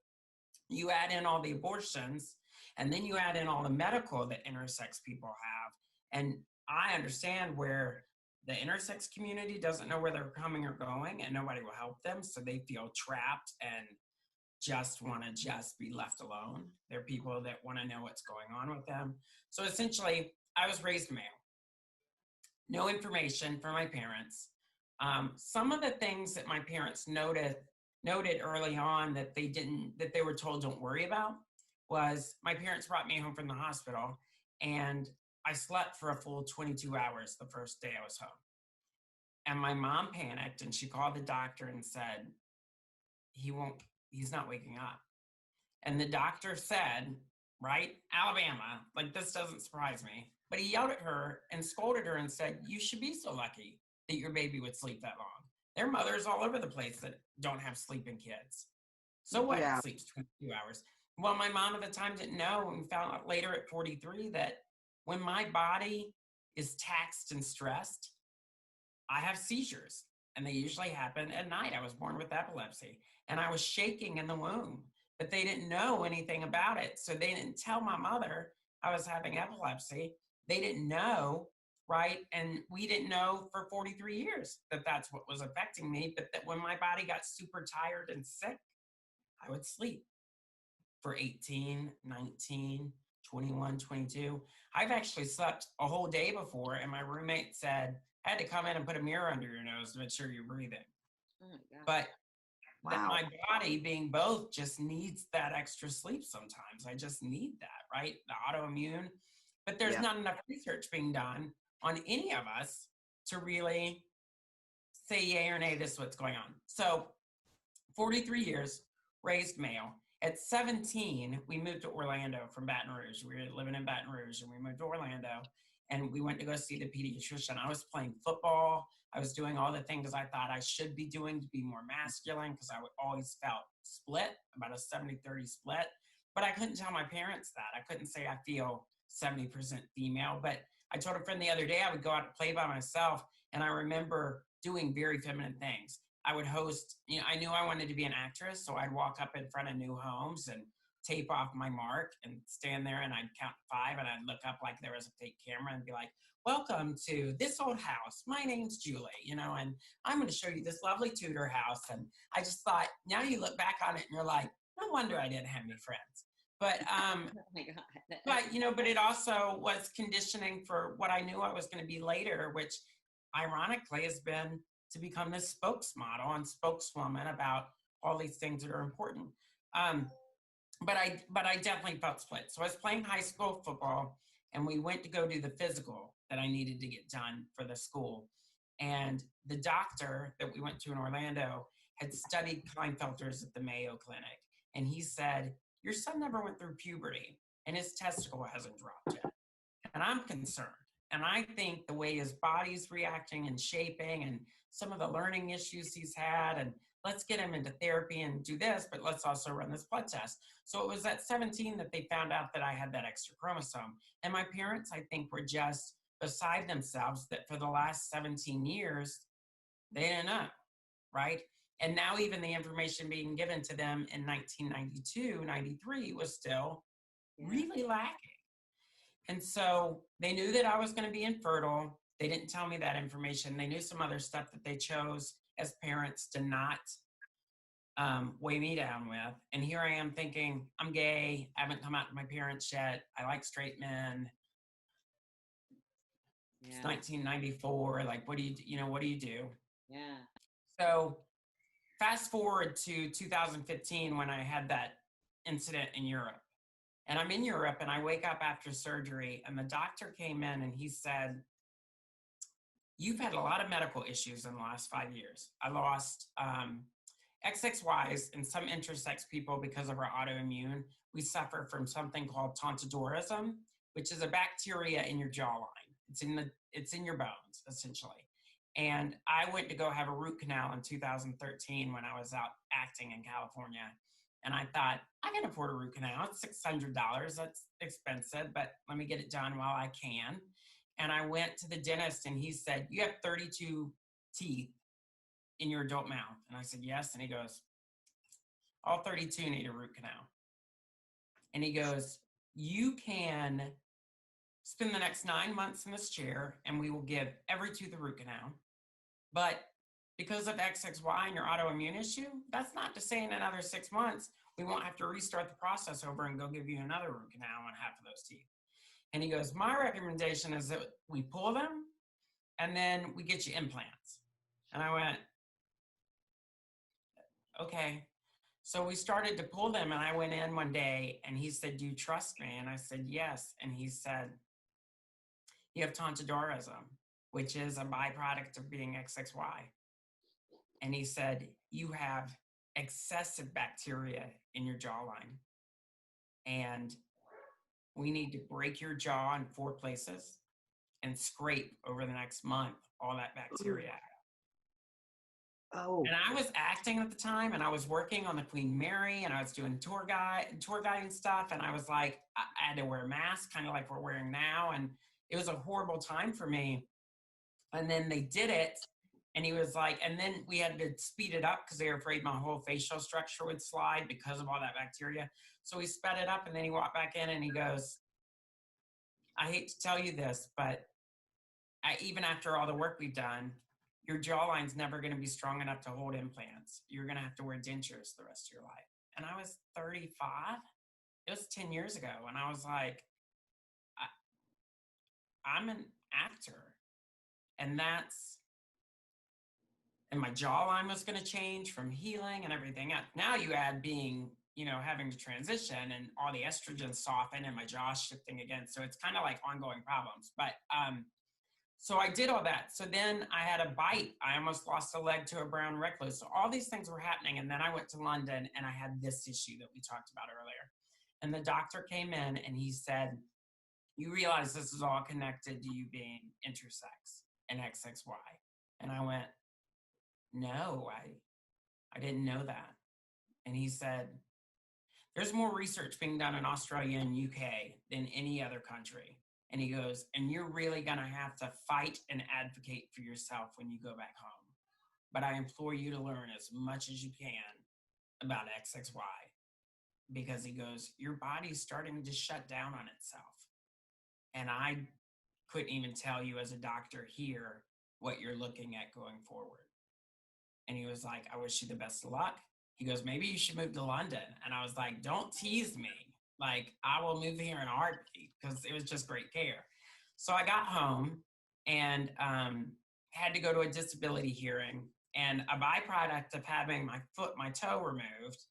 You add in all the abortions, and then you add in all the medical that intersex people have. And I understand where the intersex community doesn't know where they're coming or going, and nobody will help them. So they feel trapped and just want to just be left alone. There are people that want to know what's going on with them. So essentially, I was raised male. No information from my parents. Some of the things that my parents noted early on that they were told don't worry about was my parents brought me home from the hospital and I slept for a full 22 hours the first day I was home. And my mom panicked and she called the doctor and said, he's not waking up. And the doctor said, right, Alabama, like this doesn't surprise me, but he yelled at her and scolded her and said, you should be so lucky that your baby would sleep that long. There are mothers all over the place that don't have sleeping kids. So what? Yeah. Sleeps 22 hours. Well, my mom at the time didn't know, and found out later at 43 that when my body is taxed and stressed, I have seizures, and they usually happen at night. I was born with epilepsy, and I was shaking in the womb, but they didn't know anything about it. So they didn't tell my mother I was having epilepsy. They didn't know, right? And we didn't know for 43 years that that's what was affecting me, but that when my body got super tired and sick, I would sleep for 18, 19, 21, 22. I've actually slept a whole day before, and my roommate said, I had to come in and put a mirror under your nose to make sure you're breathing. Oh my God. But wow. My body being both just needs that extra sleep sometimes. I just need that, right? The autoimmune. But there's not enough research being done on any of us to really say yay or nay, this is what's going on. So 43 years, raised male. At 17, we moved to Orlando from Baton Rouge. We were living in Baton Rouge, and we moved to Orlando, and we went to go see the pediatrician. I was playing football. I was doing all the things I thought I should be doing to be more masculine, because I always felt split, about a 70-30 split. But I couldn't tell my parents that. I couldn't say I feel 70% female. But I told a friend the other day I would go out and play by myself, and I remember doing very feminine things. I would host, I knew I wanted to be an actress, so I'd walk up in front of new homes and tape off my mark and stand there, and I'd count 5, and I'd look up like there was a fake camera and be like, welcome to this old house. My name's Juleigh, and I'm going to show you this lovely Tudor house. And I just thought, now you look back on it and you're like, no wonder I didn't have any friends. But, oh my God. But it also was conditioning for what I knew I was going to be later, which ironically has been to become this spokesmodel and spokeswoman about all these things that are important. but I definitely felt split. So I was playing high school football, and we went to go do the physical that I needed to get done for the school. And the doctor that we went to in Orlando had studied Klinefelters at the Mayo Clinic. And he said, your son never went through puberty and his testicle hasn't dropped yet. And I'm concerned. And I think the way his body's reacting and shaping and some of the learning issues he's had, and let's get him into therapy and do this, but let's also run this blood test. So it was at 17 that they found out that I had that extra chromosome. And my parents, I think, were just beside themselves that for the last 17 years, they didn't know, right? And now even the information being given to them in 1992, 93 was still really lacking. And so they knew that I was going to be infertile. They didn't tell me that information. They knew some other stuff that they chose as parents to not weigh me down with. And here I am thinking, I'm gay. I haven't come out to my parents yet. I like straight men. Yeah. It's 1994. Like, what do you do? Yeah. So fast forward to 2015 when I had that incident in Europe. And I'm in Europe and I wake up after surgery and the doctor came in and he said, you've had a lot of medical issues in the last 5 years. I lost XXYs and some intersex people because of our autoimmune. We suffer from something called tonsillorism, which is a bacteria in your jawline. It's in your bones, essentially. And I went to go have a root canal in 2013 when I was out acting in California. And I thought, I can afford a root canal. It's $600. That's expensive, but let me get it done while I can. And I went to the dentist and he said, you have 32 teeth in your adult mouth. And I said, yes. And he goes, all 32 need a root canal. And he goes, you can spend the next 9 months in this chair and we will give every tooth a root canal. But because of XXY and your autoimmune issue, that's not to say in another 6 months, we won't have to restart the process over and go give you another root canal on half of those teeth. And he goes, my recommendation is that we pull them and then we get you implants. And I went, okay. So we started to pull them and I went in one day and he said, do you trust me? And I said, yes. And he said, you have tonsillorism, which is a byproduct of being XXY. And he said, you have excessive bacteria in your jawline. And we need to break your jaw in 4 places and scrape over the next month all that bacteria out. Oh. And I was acting at the time and I was working on the Queen Mary and I was doing tour guiding stuff. And I was like, I had to wear a mask, kind of like we're wearing now. And it was a horrible time for me. And then they did it. And he was like, and then we had to speed it up because they were afraid my whole facial structure would slide because of all that bacteria. So we sped it up and then he walked back in and he goes, I hate to tell you this, but even after all the work we've done, your jawline's never going to be strong enough to hold implants. You're going to have to wear dentures the rest of your life. And I was 35. It was 10 years ago. And I was like, I'm an actor. And my jawline was going to change from healing and everything. Now you add being, having to transition and all the estrogen soften and my jaw's shifting again. So it's kind of like ongoing problems. But so I did all that. So then I had a bite. I almost lost a leg to a brown recluse. So all these things were happening. And then I went to London and I had this issue that we talked about earlier. And the doctor came in and he said, you realize this is all connected to you being intersex and XXY. And I went, no, I didn't know that. And he said, there's more research being done in Australia and UK than any other country. And he goes, and you're really going to have to fight and advocate for yourself when you go back home. But I implore you to learn as much as you can about XXY. Because he goes, your body's starting to shut down on itself. And I couldn't even tell you as a doctor here what you're looking at going forward. And he was like, I wish you the best of luck. He goes, maybe you should move to London. And I was like, don't tease me. Like, I will move here in a heartbeat because it was just great care. So I got home and had to go to a disability hearing. And a byproduct of having my toe removed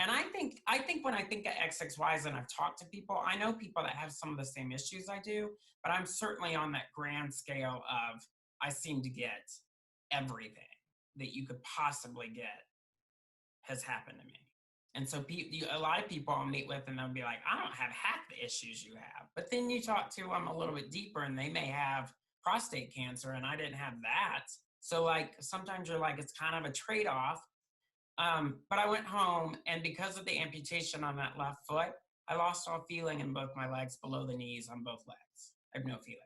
And I think when I think of XXYs and I've talked to people, I know people that have some of the same issues I do, but I'm certainly on that grand scale of I seem to get everything that you could possibly get has happened to me. And so a lot of people I'll meet with and they'll be like, I don't have half the issues you have. But then you talk to them a little bit deeper and they may have prostate cancer and I didn't have that. So like sometimes you're like, it's kind of a trade-off. But I went home and because of the amputation on that left foot, I lost all feeling in both my legs below the knees on both legs. I have no feeling.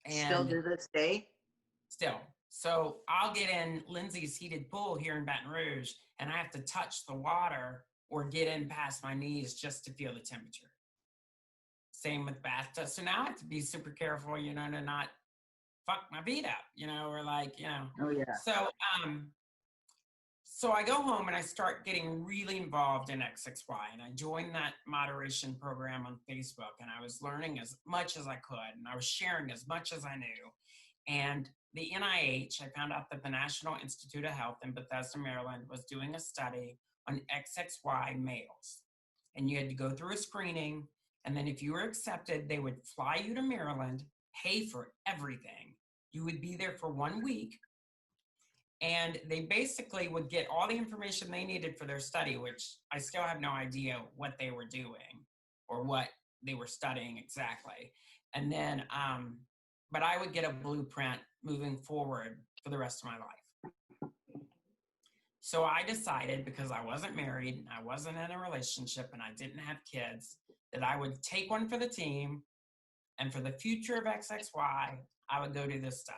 And still to this day? Still. So I'll get in Lindsay's heated pool here in Baton Rouge and I have to touch the water or get in past my knees just to feel the temperature. Same with bathtub. So now I have to be super careful, to not fuck my feet up, or like, Oh yeah. So I go home and I start getting really involved in XXY and I joined that moderation program on Facebook and I was learning as much as I could and I was sharing as much as I knew. And the NIH, I found out that the National Institute of Health in Bethesda, Maryland was doing a study on XXY males. And you had to go through a screening and then if you were accepted, they would fly you to Maryland, pay for everything. You would be there for 1 week. And they basically would get all the information they needed for their study, which I still have no idea what they were doing or what they were studying exactly. And then, but I would get a blueprint moving forward for the rest of my life. So I decided, because I wasn't married, I wasn't in a relationship, and I didn't have kids, that I would take one for the team. And for the future of XXY, I would go do this study.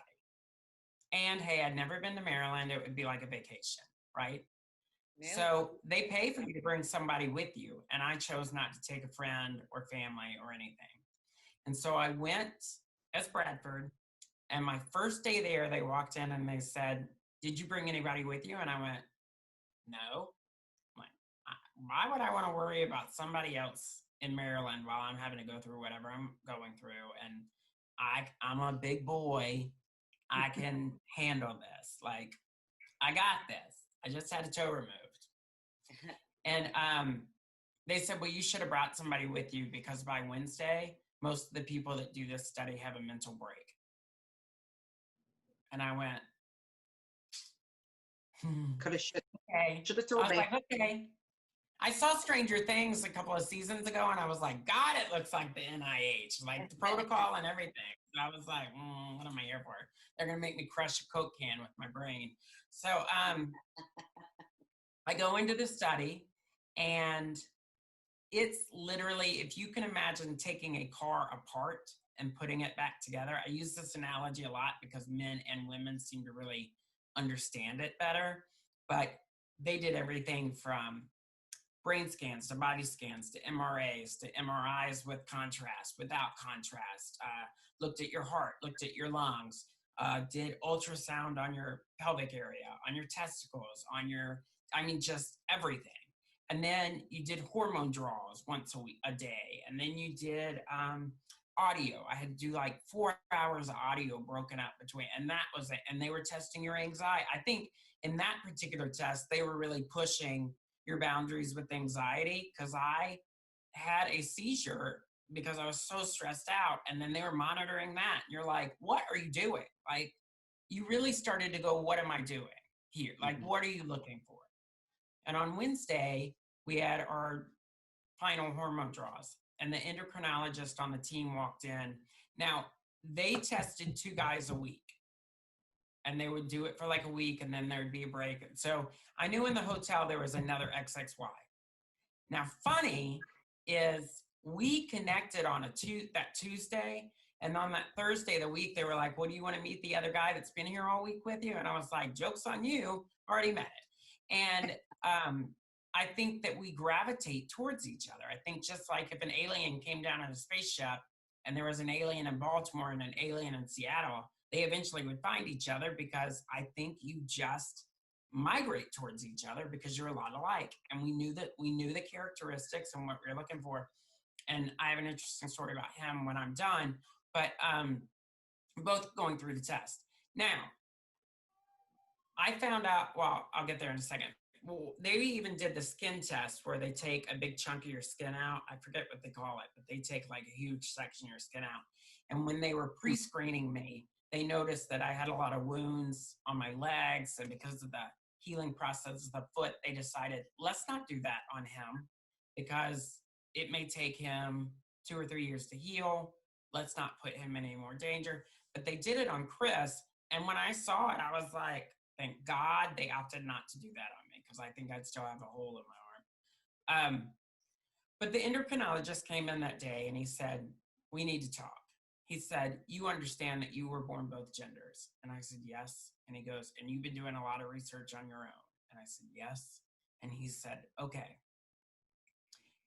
And hey, I'd never been to Maryland. It would be like a vacation, right? Yeah. So they pay for you to bring somebody with you. And I chose not to take a friend or family or anything. And so I went as Bradford. And my first day there, they walked in and they said, did you bring anybody with you? And I went, no. I'm like, why would I want to worry about somebody else in Maryland while I'm having to go through whatever I'm going through? And I'm a big boy. I can handle this. Like, I got this. I just had a toe removed. And they said, well, you should have brought somebody with you because by Wednesday, most of the people that do this study have a mental break. And I went, Could have, should I have told was me. like, okay. I saw Stranger Things a couple of seasons ago and I was like, God, it looks like the NIH, like the protocol and everything. So I was like, what am I here for? They're going to make me crush a Coke can with my brain. So I go into the study and it's literally, if you can imagine taking a car apart and putting it back together. I use this analogy a lot because men and women seem to really understand it better, but they did everything from brain scans to body scans to MRAs to MRIs with contrast, without contrast, looked at your heart, looked at your lungs, did ultrasound on your pelvic area, on your testicles, on your, just everything. And then you did hormone draws once a day. And then you did audio. I had to do like 4 hours of audio broken up between, and that was it. And they were testing your anxiety. I think in that particular test, they were really pushing your boundaries with anxiety because I had a seizure because I was so stressed out. And then they were monitoring that. And you're like, what are you doing? Like, you really started to go, what am I doing here? Like, what are you looking for? And on Wednesday, we had our final hormone draws. And the endocrinologist on the team walked in. Now, they tested 2 guys a week. And they would do it for like a week, and then there'd be a break. So I knew in the hotel there was another XXY. Now, funny is we connected on that Tuesday, and on that Thursday of the week, they were like, well, do you want to meet the other guy that's been here all week with you? And I was like, joke's on you, already met it. And I think that we gravitate towards each other. I think just like if an alien came down in a spaceship and there was an alien in Baltimore and an alien in Seattle, they eventually would find each other because I think you just migrate towards each other because you're a lot alike. And we knew the characteristics and what we were looking for. And I have an interesting story about him when I'm done, but both going through the test. Now, I found out, well, I'll get there in a second. well, they even did the skin test where they take a big chunk of your skin out. I forget what they call it, but they take like a huge section of your skin out. And when they were pre-screening me, they noticed that I had a lot of wounds on my legs. And because of the healing process of the foot, they decided, let's not do that on him because it may take him 2 or 3 years to heal. Let's not put him in any more danger. But they did it on Chris. And when I saw it, I was like, thank God they opted not to do that on me because I think I'd still have a hole in my arm. But the endocrinologist came in that day and he said, we need to talk. He said, you understand that you were born both genders? And I said, yes. And he goes, and you've been doing a lot of research on your own? And I said, yes. And he said, okay,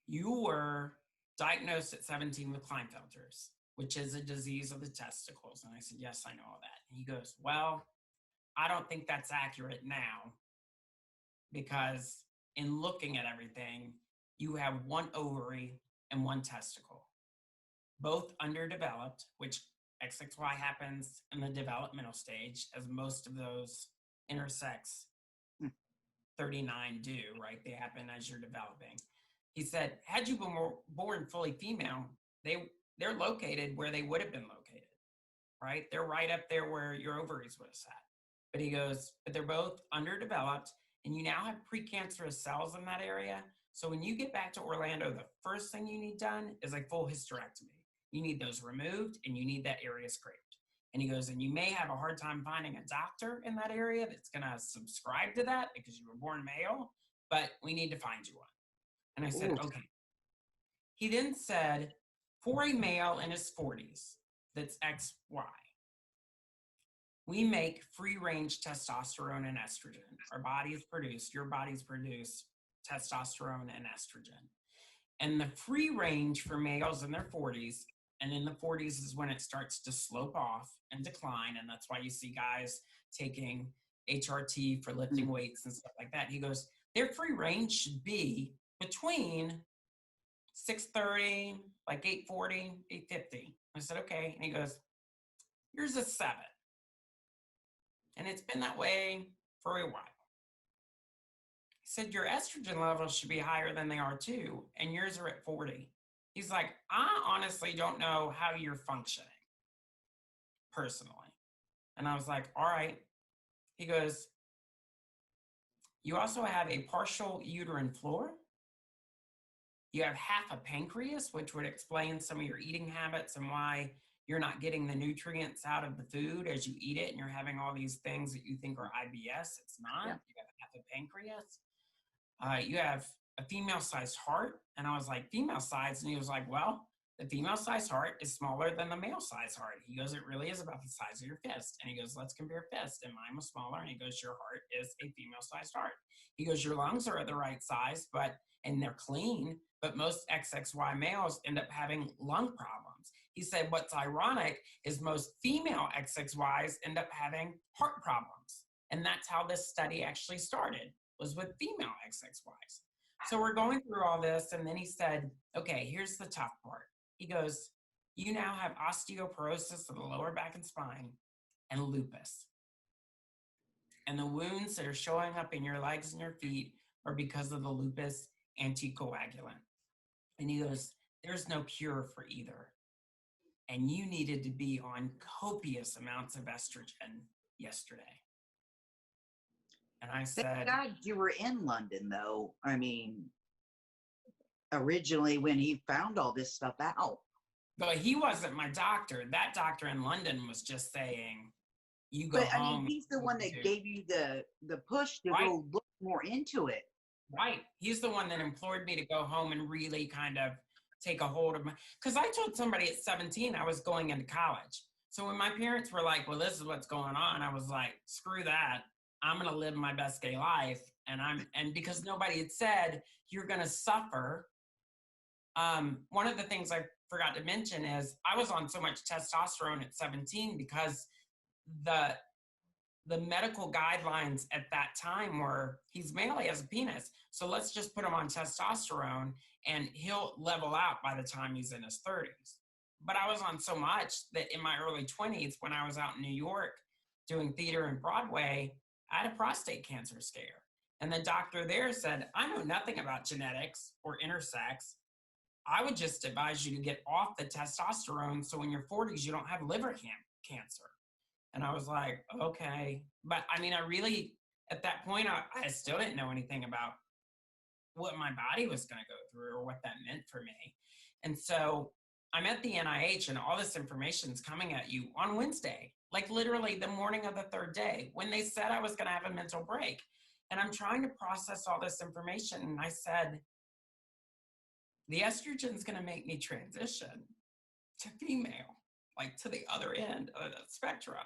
you were diagnosed at 17 with Klinefelter's, which is a disease of the testicles. And I said, yes, I know all that. And he goes, well, I don't think that's accurate now because in looking at everything, you have one ovary and one testicle, both underdeveloped, which XXY happens in the developmental stage, as most of those intersex 39 do, right? They happen as you're developing. He said, had you been born fully female, they're located where they would have been located, right? They're right up there where your ovaries would have sat. But he goes, but they're both underdeveloped, and you now have precancerous cells in that area. So when you get back to Orlando, the first thing you need done is a full hysterectomy. You need those removed, and you need that area scraped. And he goes, and you may have a hard time finding a doctor in that area that's going to subscribe to that because you were born male, but we need to find you one. And I said, okay. He then said, for a male in his 40s that's XY, we make free-range testosterone and estrogen. Your bodies produce testosterone and estrogen. And the free range for males in their 40s, and in the 40s is when it starts to slope off and decline, and that's why you see guys taking HRT for lifting weights and stuff like that. He goes, their free range should be between 630, like 840, 850. I said, okay. And he goes, yours is 7. And it's been that way for a while. He said, your estrogen levels should be higher than they are too, and yours are at 40. He's like, I honestly don't know how you're functioning personally. And I was like, all right. He goes, you also have a partial uterine floor. You have half a pancreas, which would explain some of your eating habits and why you're not getting the nutrients out of the food as you eat it, and you're having all these things that you think are IBS. It's not. Yeah. You have half a pancreas. You have a female-sized heart. And I was like, female-sized? And he was like, well, the female-sized heart is smaller than the male-sized heart. He goes, it really is about the size of your fist. And he goes, let's compare fist. And mine was smaller. And he goes, your heart is a female-sized heart. He goes, your lungs are the right size, and they're clean, but most XXY males end up having lung problems. He said, what's ironic is most female XXYs end up having heart problems. And that's how this study actually started, was with female XXYs. So we're going through all this, and then he said, okay, here's the tough part. He goes, you now have osteoporosis of the lower back and spine and lupus. And the wounds that are showing up in your legs and your feet are because of the lupus anticoagulant. And he goes, there's no cure for either. And you needed to be on copious amounts of estrogen yesterday. And I said, thank God you were in London, though. I mean, originally when he found all this stuff out. But he wasn't my doctor. That doctor in London was just saying, you go home. I mean, he's the one that gave you the push to go look more into it. Right. He's the one that implored me to go home and really kind of take a hold of my, because I told somebody at 17 I was going into college. So when my parents were like, well, this is what's going on, I was like, screw that. I'm going to live my best gay life. And because nobody had said, you're going to suffer. One of the things I forgot to mention is I was on so much testosterone at 17 because the medical guidelines at that time were, he's male, he has a penis, so let's just put him on testosterone and he'll level out by the time he's in his 30s. But I was on so much that in my early 20s, when I was out in New York doing theater and Broadway, I had a prostate cancer scare. And the doctor there said, I know nothing about genetics or intersex. I would just advise you to get off the testosterone so in your 40s you don't have liver cancer. And I was like, okay. But I mean, I really, at that point, I still didn't know anything about what my body was going to go through or what that meant for me. And so I'm at the NIH and all this information is coming at you on Wednesday, like literally the morning of the third day, when they said I was going to have a mental break. And I'm trying to process all this information. And I said, the estrogen is going to make me transition to female, like to the other end of the spectrum.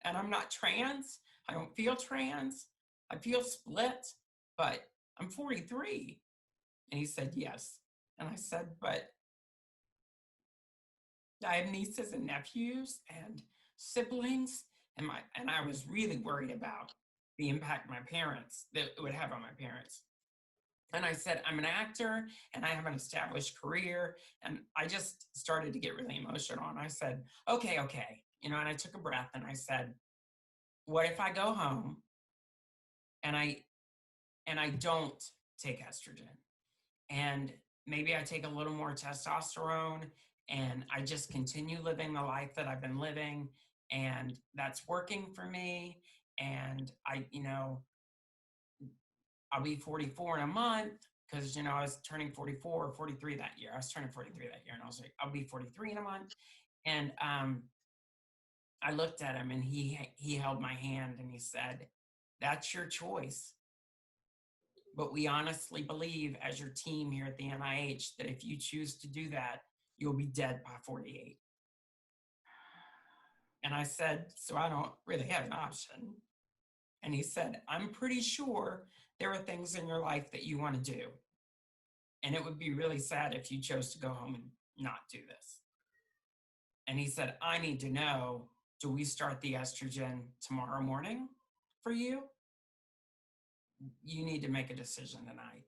And I'm not trans. I don't feel trans. I feel split, but I'm 43. And he said, yes. And I said, but I have nieces and nephews and siblings. And I was really worried about the impact that it would have on my parents. And I said, I'm an actor and I have an established career. And I just started to get really emotional. And I said, okay. And I took a breath and I said, what if I go home and I don't take estrogen? And maybe I take a little more testosterone and I just continue living the life that I've been living. And that's working for me. And I'll be 44 in a month because, I was turning 44 or 43 that year. I was turning 43 that year. And I was like, I'll be 43 in a month. And I looked at him and he held my hand and he said, that's your choice. But we honestly believe as your team here at the NIH that if you choose to do that, you'll be dead by 48. And I said, so I don't really have an option. And he said, I'm pretty sure there are things in your life that you want to do. And it would be really sad if you chose to go home and not do this. And he said, I need to know, do we start the estrogen tomorrow morning for you? You need to make a decision tonight.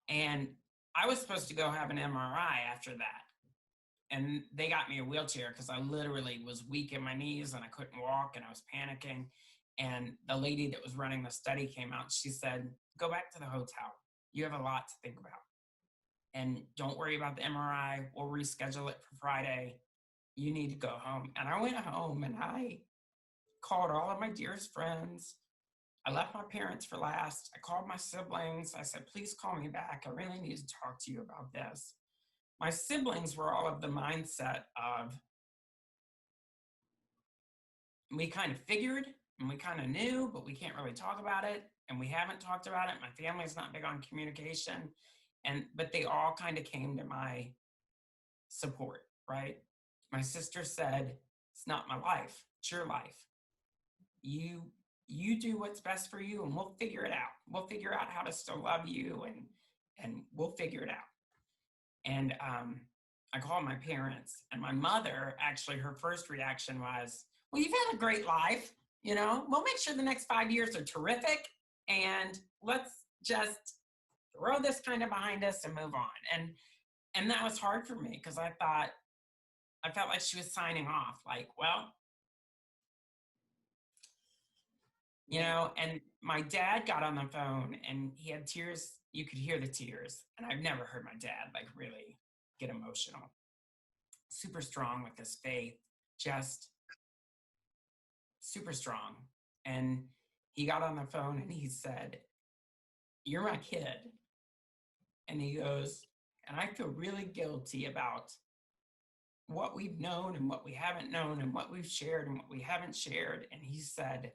And I was supposed to go have an MRI after that. And they got me a wheelchair because I literally was weak in my knees and I couldn't walk and I was panicking. And the lady that was running the study came out. She said, go back to the hotel. You have a lot to think about. And don't worry about the MRI. We'll reschedule it for Friday. You need to go home. And I went home and I called all of my dearest friends. I left my parents for last. I called my siblings. I said, please call me back. I really need to talk to you about this. My siblings were all of the mindset of, we kind of figured and we kind of knew, but we can't really talk about it. And we haven't talked about it. My family's not big on communication. But they all kind of came to my support, right? My sister said, it's not my life, it's your life. You do what's best for you and we'll figure it out. We'll figure out how to still love you and we'll figure it out. And I called my parents and my mother, actually her first reaction was, well, you've had a great life, we'll make sure the next 5 years are terrific and let's just throw this kind of behind us and move on. And that was hard for me because I felt like she was signing off, like, well, and my dad got on the phone and he had tears. You could hear the tears. And I've never heard my dad like really get emotional. Super strong with his faith, just super strong. And he got on the phone and he said, you're my kid. And he goes, and I feel really guilty about what we've known and what we haven't known and what we've shared and what we haven't shared. And he said,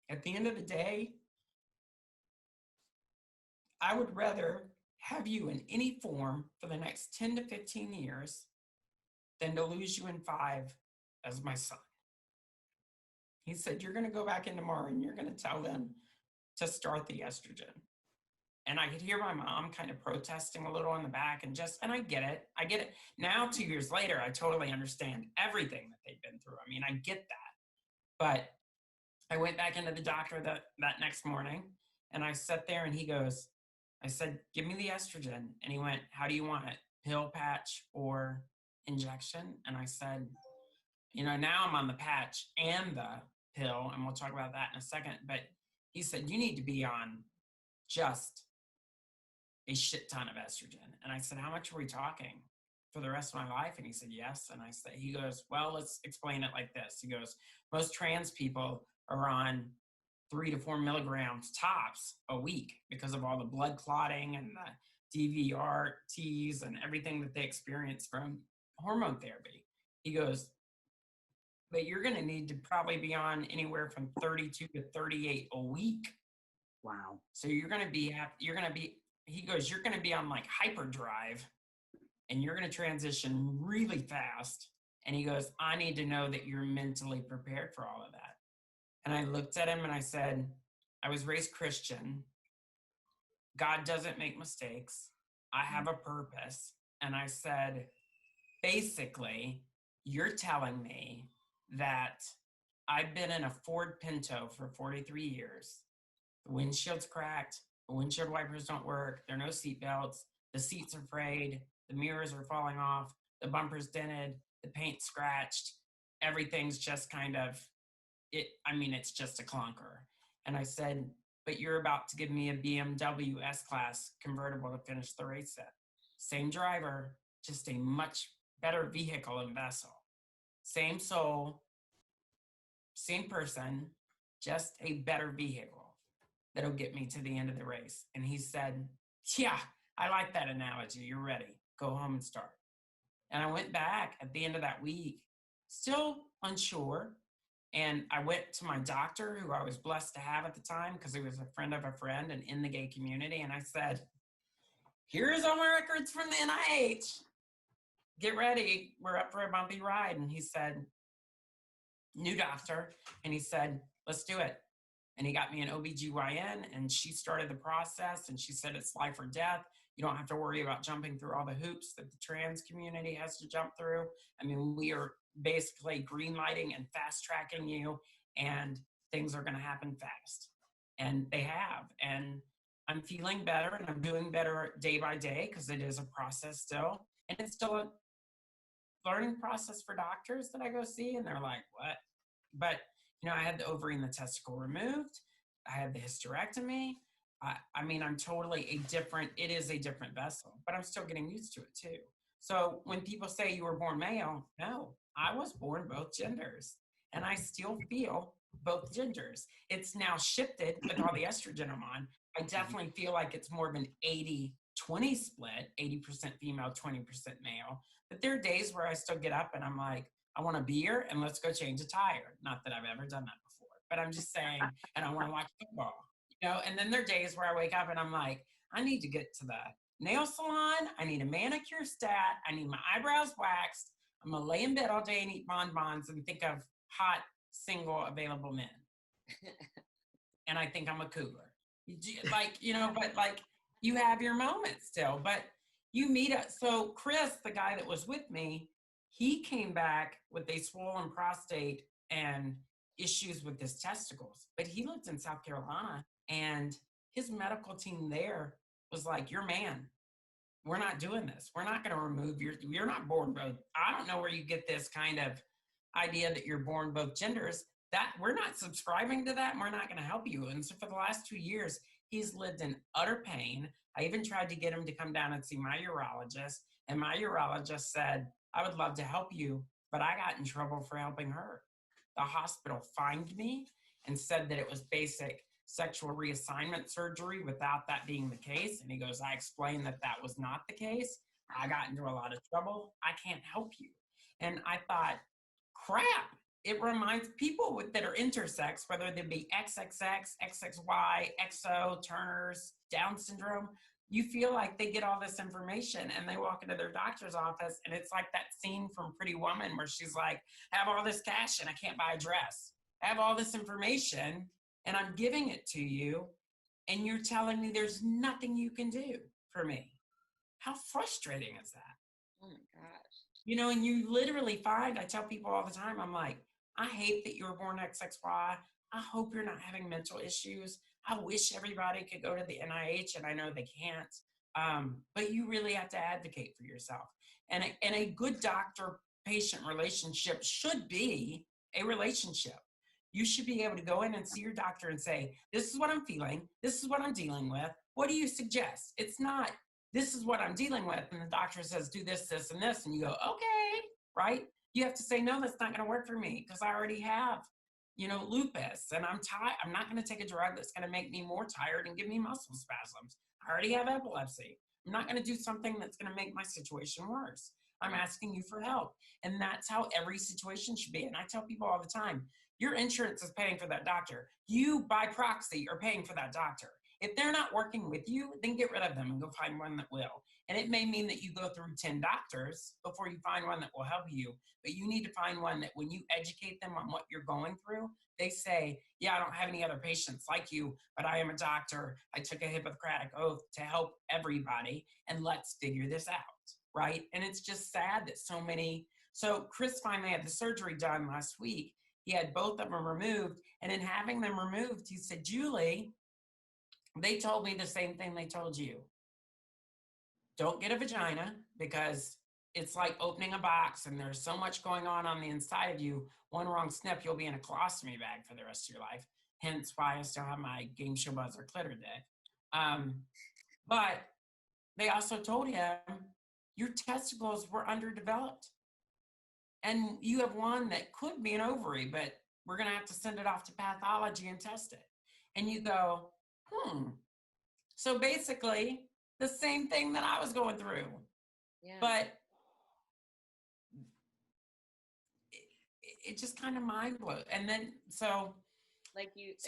at the end of the day, I would rather have you in any form for the next 10 to 15 years than to lose you in 5 as my son. He said, you're going to go back in tomorrow and you're going to tell them to start the estrogen. And I could hear my mom kind of protesting a little in the back and I get it. I get it. Now, 2 years later, I totally understand everything that they've been through. I mean, I get that. But I went back into the doctor that next morning and I sat there and he goes, I said, give me the estrogen. And he went, how do you want it? Pill, patch, or injection? And I said, now I'm on the patch and the pill, and we'll talk about that in a second. But he said, you need to be on just a shit ton of estrogen. And I said, how much are we talking for the rest of my life? And he said, yes. And I said, he goes, well, let's explain it like this. He goes, most trans people are on 3 to 4 milligrams tops a week because of all the blood clotting and the DVRTs and everything that they experience from hormone therapy. He goes, but you're going to need to probably be on anywhere from 32 to 38 a week. Wow. So he goes, you're going to be on like hyperdrive and you're going to transition really fast. And he goes, I need to know that you're mentally prepared for all of that. And I looked at him and I said, I was raised Christian. God doesn't make mistakes. I have a purpose. And I said, basically, you're telling me that I've been in a Ford Pinto for 43 years. The windshield's cracked. The windshield wipers don't work. There are no seat belts. The seats are frayed. The mirrors are falling off. The bumper's dented. The paint's scratched. Everything's just kind of, it's just a clunker. And I said, but you're about to give me a BMW S-Class convertible to finish the race set. Same driver, just a much better vehicle and vessel. Same soul, same person, just a better vehicle that'll get me to the end of the race. And he said, yeah, I like that analogy. You're ready. Go home and start. And I went back at the end of that week, still unsure. And I went to my doctor, who I was blessed to have at the time, because he was a friend of a friend and in the gay community. And I said, here's all my records from the NIH. Get ready. We're up for a bumpy ride. And he said, new doctor. And he said, let's do it. And he got me an OBGYN, and she started the process. And she said, it's life or death. You don't have to worry about jumping through all the hoops that the trans community has to jump through. I mean, we are basically green lighting and fast tracking you, and things are going to happen fast. And they have. And I'm feeling better, and I'm doing better day by day, because it is a process still. And it's still a learning process for doctors that I go see, and they're like, what? But, I had the ovary and the testicle removed. I had the hysterectomy. I'm totally it is a different vessel, but I'm still getting used to it too. So when people say you were born male, no, I was born both genders, and I still feel both genders. It's now shifted with all the estrogen I'm on. I definitely feel like it's more of an 80-20 split, 80% female, 20% male. But there are days where I still get up and I'm like, I want a beer and let's go change a tire. Not that I've ever done that before, but I'm just saying, and I want to watch football. And then there are days where I wake up and I'm like, I need to get to the nail salon. I need a manicure stat. I need my eyebrows waxed. I'm going to lay in bed all day and eat bonbons and think of hot, single, available men. And I think I'm a cougar. But you have your moments still. But you meet so Chris, the guy that was with me, he came back with a swollen prostate and issues with his testicles. But he lived in South Carolina. And his medical team there was like, you're man. We're not doing this. We're not going to remove you're not born both. I don't know where you get this kind of idea that you're born both genders. That we're not subscribing to that, and we're not going to help you. And so for the last 2 years, he's lived in utter pain. I even tried to get him to come down and see my urologist. And my urologist said, I would love to help you, but I got in trouble for helping her. The hospital fined me and said that it was basic sexual reassignment surgery without that being the case. And he goes, I explained that was not the case. I got into a lot of trouble. I can't help you. And I thought, crap. It reminds people that are intersex, whether they be XXX, XXY, XO, Turner's, Down syndrome, you feel like they get all this information and they walk into their doctor's office and it's like that scene from Pretty Woman where she's like, I have all this cash and I can't buy a dress. I have all this information and I'm giving it to you and you're telling me there's nothing you can do for me. How frustrating is that? Oh my gosh. And you literally find, I tell people all the time, I'm like, I hate that you were born XXY. I hope you're not having mental issues. I wish everybody could go to the NIH, and I know they can't. But you really have to advocate for yourself. And a good doctor-patient relationship should be a relationship. You should be able to go in and see your doctor and say, this is what I'm feeling. This is what I'm dealing with. What do you suggest? It's not, this is what I'm dealing with. And the doctor says, do this, this, and this. And you go, okay, right? You have to say, no, that's not going to work for me because I already have, lupus, and I'm tired. I'm not going to take a drug that's going to make me more tired and give me muscle spasms. I already have epilepsy. I'm not going to do something that's going to make my situation worse. I'm asking you for help. And that's how every situation should be. And I tell people all the time, your insurance is paying for that doctor. You, by proxy, are paying for that doctor. If they're not working with you, then get rid of them and go find one that will. And it may mean that you go through 10 doctors before you find one that will help you. But you need to find one that when you educate them on what you're going through, they say, yeah, I don't have any other patients like you, but I am a doctor. I took a Hippocratic oath to help everybody, and let's figure this out, right? And it's just sad that so Chris finally had the surgery done last week. He had both of them removed, and in having them removed, he said, Julie, they told me the same thing they told you. Don't get a vagina because it's like opening a box and there's so much going on the inside of you. One wrong snip, you'll be in a colostomy bag for the rest of your life. Hence why I still have my game show buzzer clitter day. But they also told him your testicles were underdeveloped. And you have one that could be an ovary, but we're going to have to send it off to pathology and test it. And you go, So basically, the same thing that I was going through. Yeah. But it just kind of mind blows. And then, so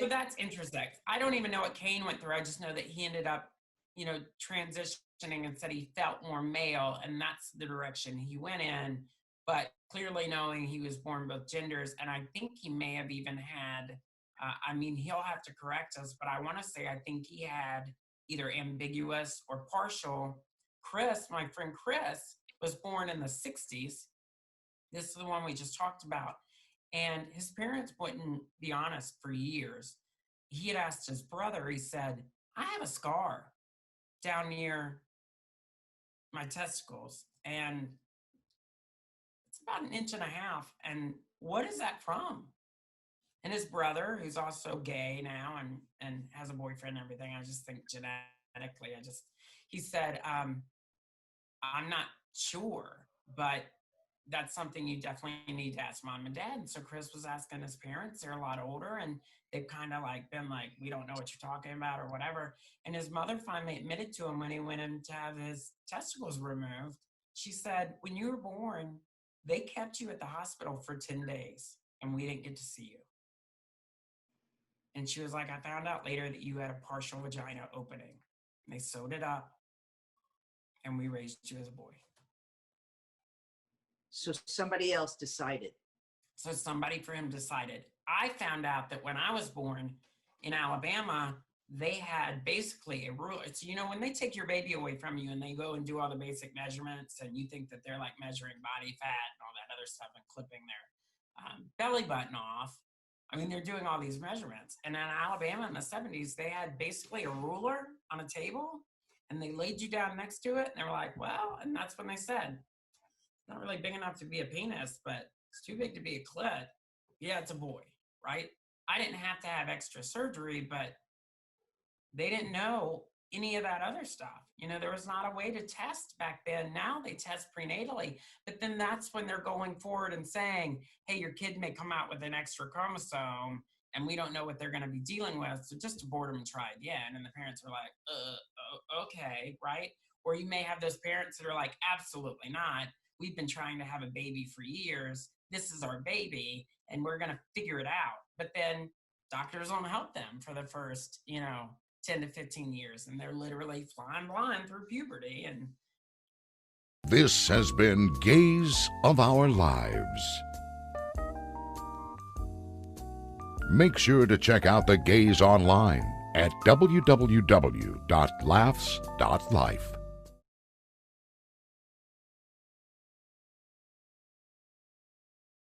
that's Intersex. I don't even know what Kane went through. I just know that he ended up, transitioning and said he felt more male, and that's the direction he went in. But clearly knowing he was born both genders, and I think he may have even had, he'll have to correct us, but I want to say I think he had either ambiguous or partial. Chris, my friend Chris, was born in the 60s. This is the one we just talked about. And his parents wouldn't be honest for years. He had asked his brother, he said, I have a scar down near my testicles, and it's about 1.5 inches. And what is that from? And his brother, who's also gay now and has a boyfriend and everything, I just think genetically, he said, I'm not sure, but that's something you definitely need to ask mom and dad. And so Chris was asking his parents, they're a lot older, and they've kind of been like, we don't know what you're talking about or whatever. And his mother finally admitted to him when he went in to have his testicles removed. She said, when you were born, they kept you at the hospital for 10 days and we didn't get to see you. And she was like, I found out later that you had a partial vagina opening. And they sewed it up and we raised you as a boy. So somebody else decided. So somebody for him decided. I found out that when I was born in Alabama, they had basically a rule. It's, when they take your baby away from you and they go and do all the basic measurements and you think that they're like measuring body fat and all that other stuff and clipping their belly button off. They're doing all these measurements. And in Alabama in the 70s, they had basically a ruler on a table and they laid you down next to it. And they were like, well, and that's when they said, not really big enough to be a penis, but it's too big to be a clit. Yeah, it's a boy, right? I didn't have to have extra surgery, but they didn't know any of that other stuff. There was not a way to test back then. Now they test prenatally, but then that's when they're going forward and saying, hey, your kid may come out with an extra chromosome and we don't know what they're going to be dealing with. So just abort them and try again. And the parents are like, okay, right? Or you may have those parents that are like, absolutely not. We've been trying to have a baby for years. This is our baby and we're going to figure it out. But then doctors don't help them for the first, 10 to 15 years. And they're literally flying blind through puberty. And this has been Gays of Our Lives. Make sure to check out the Gays online at www.laughs.life.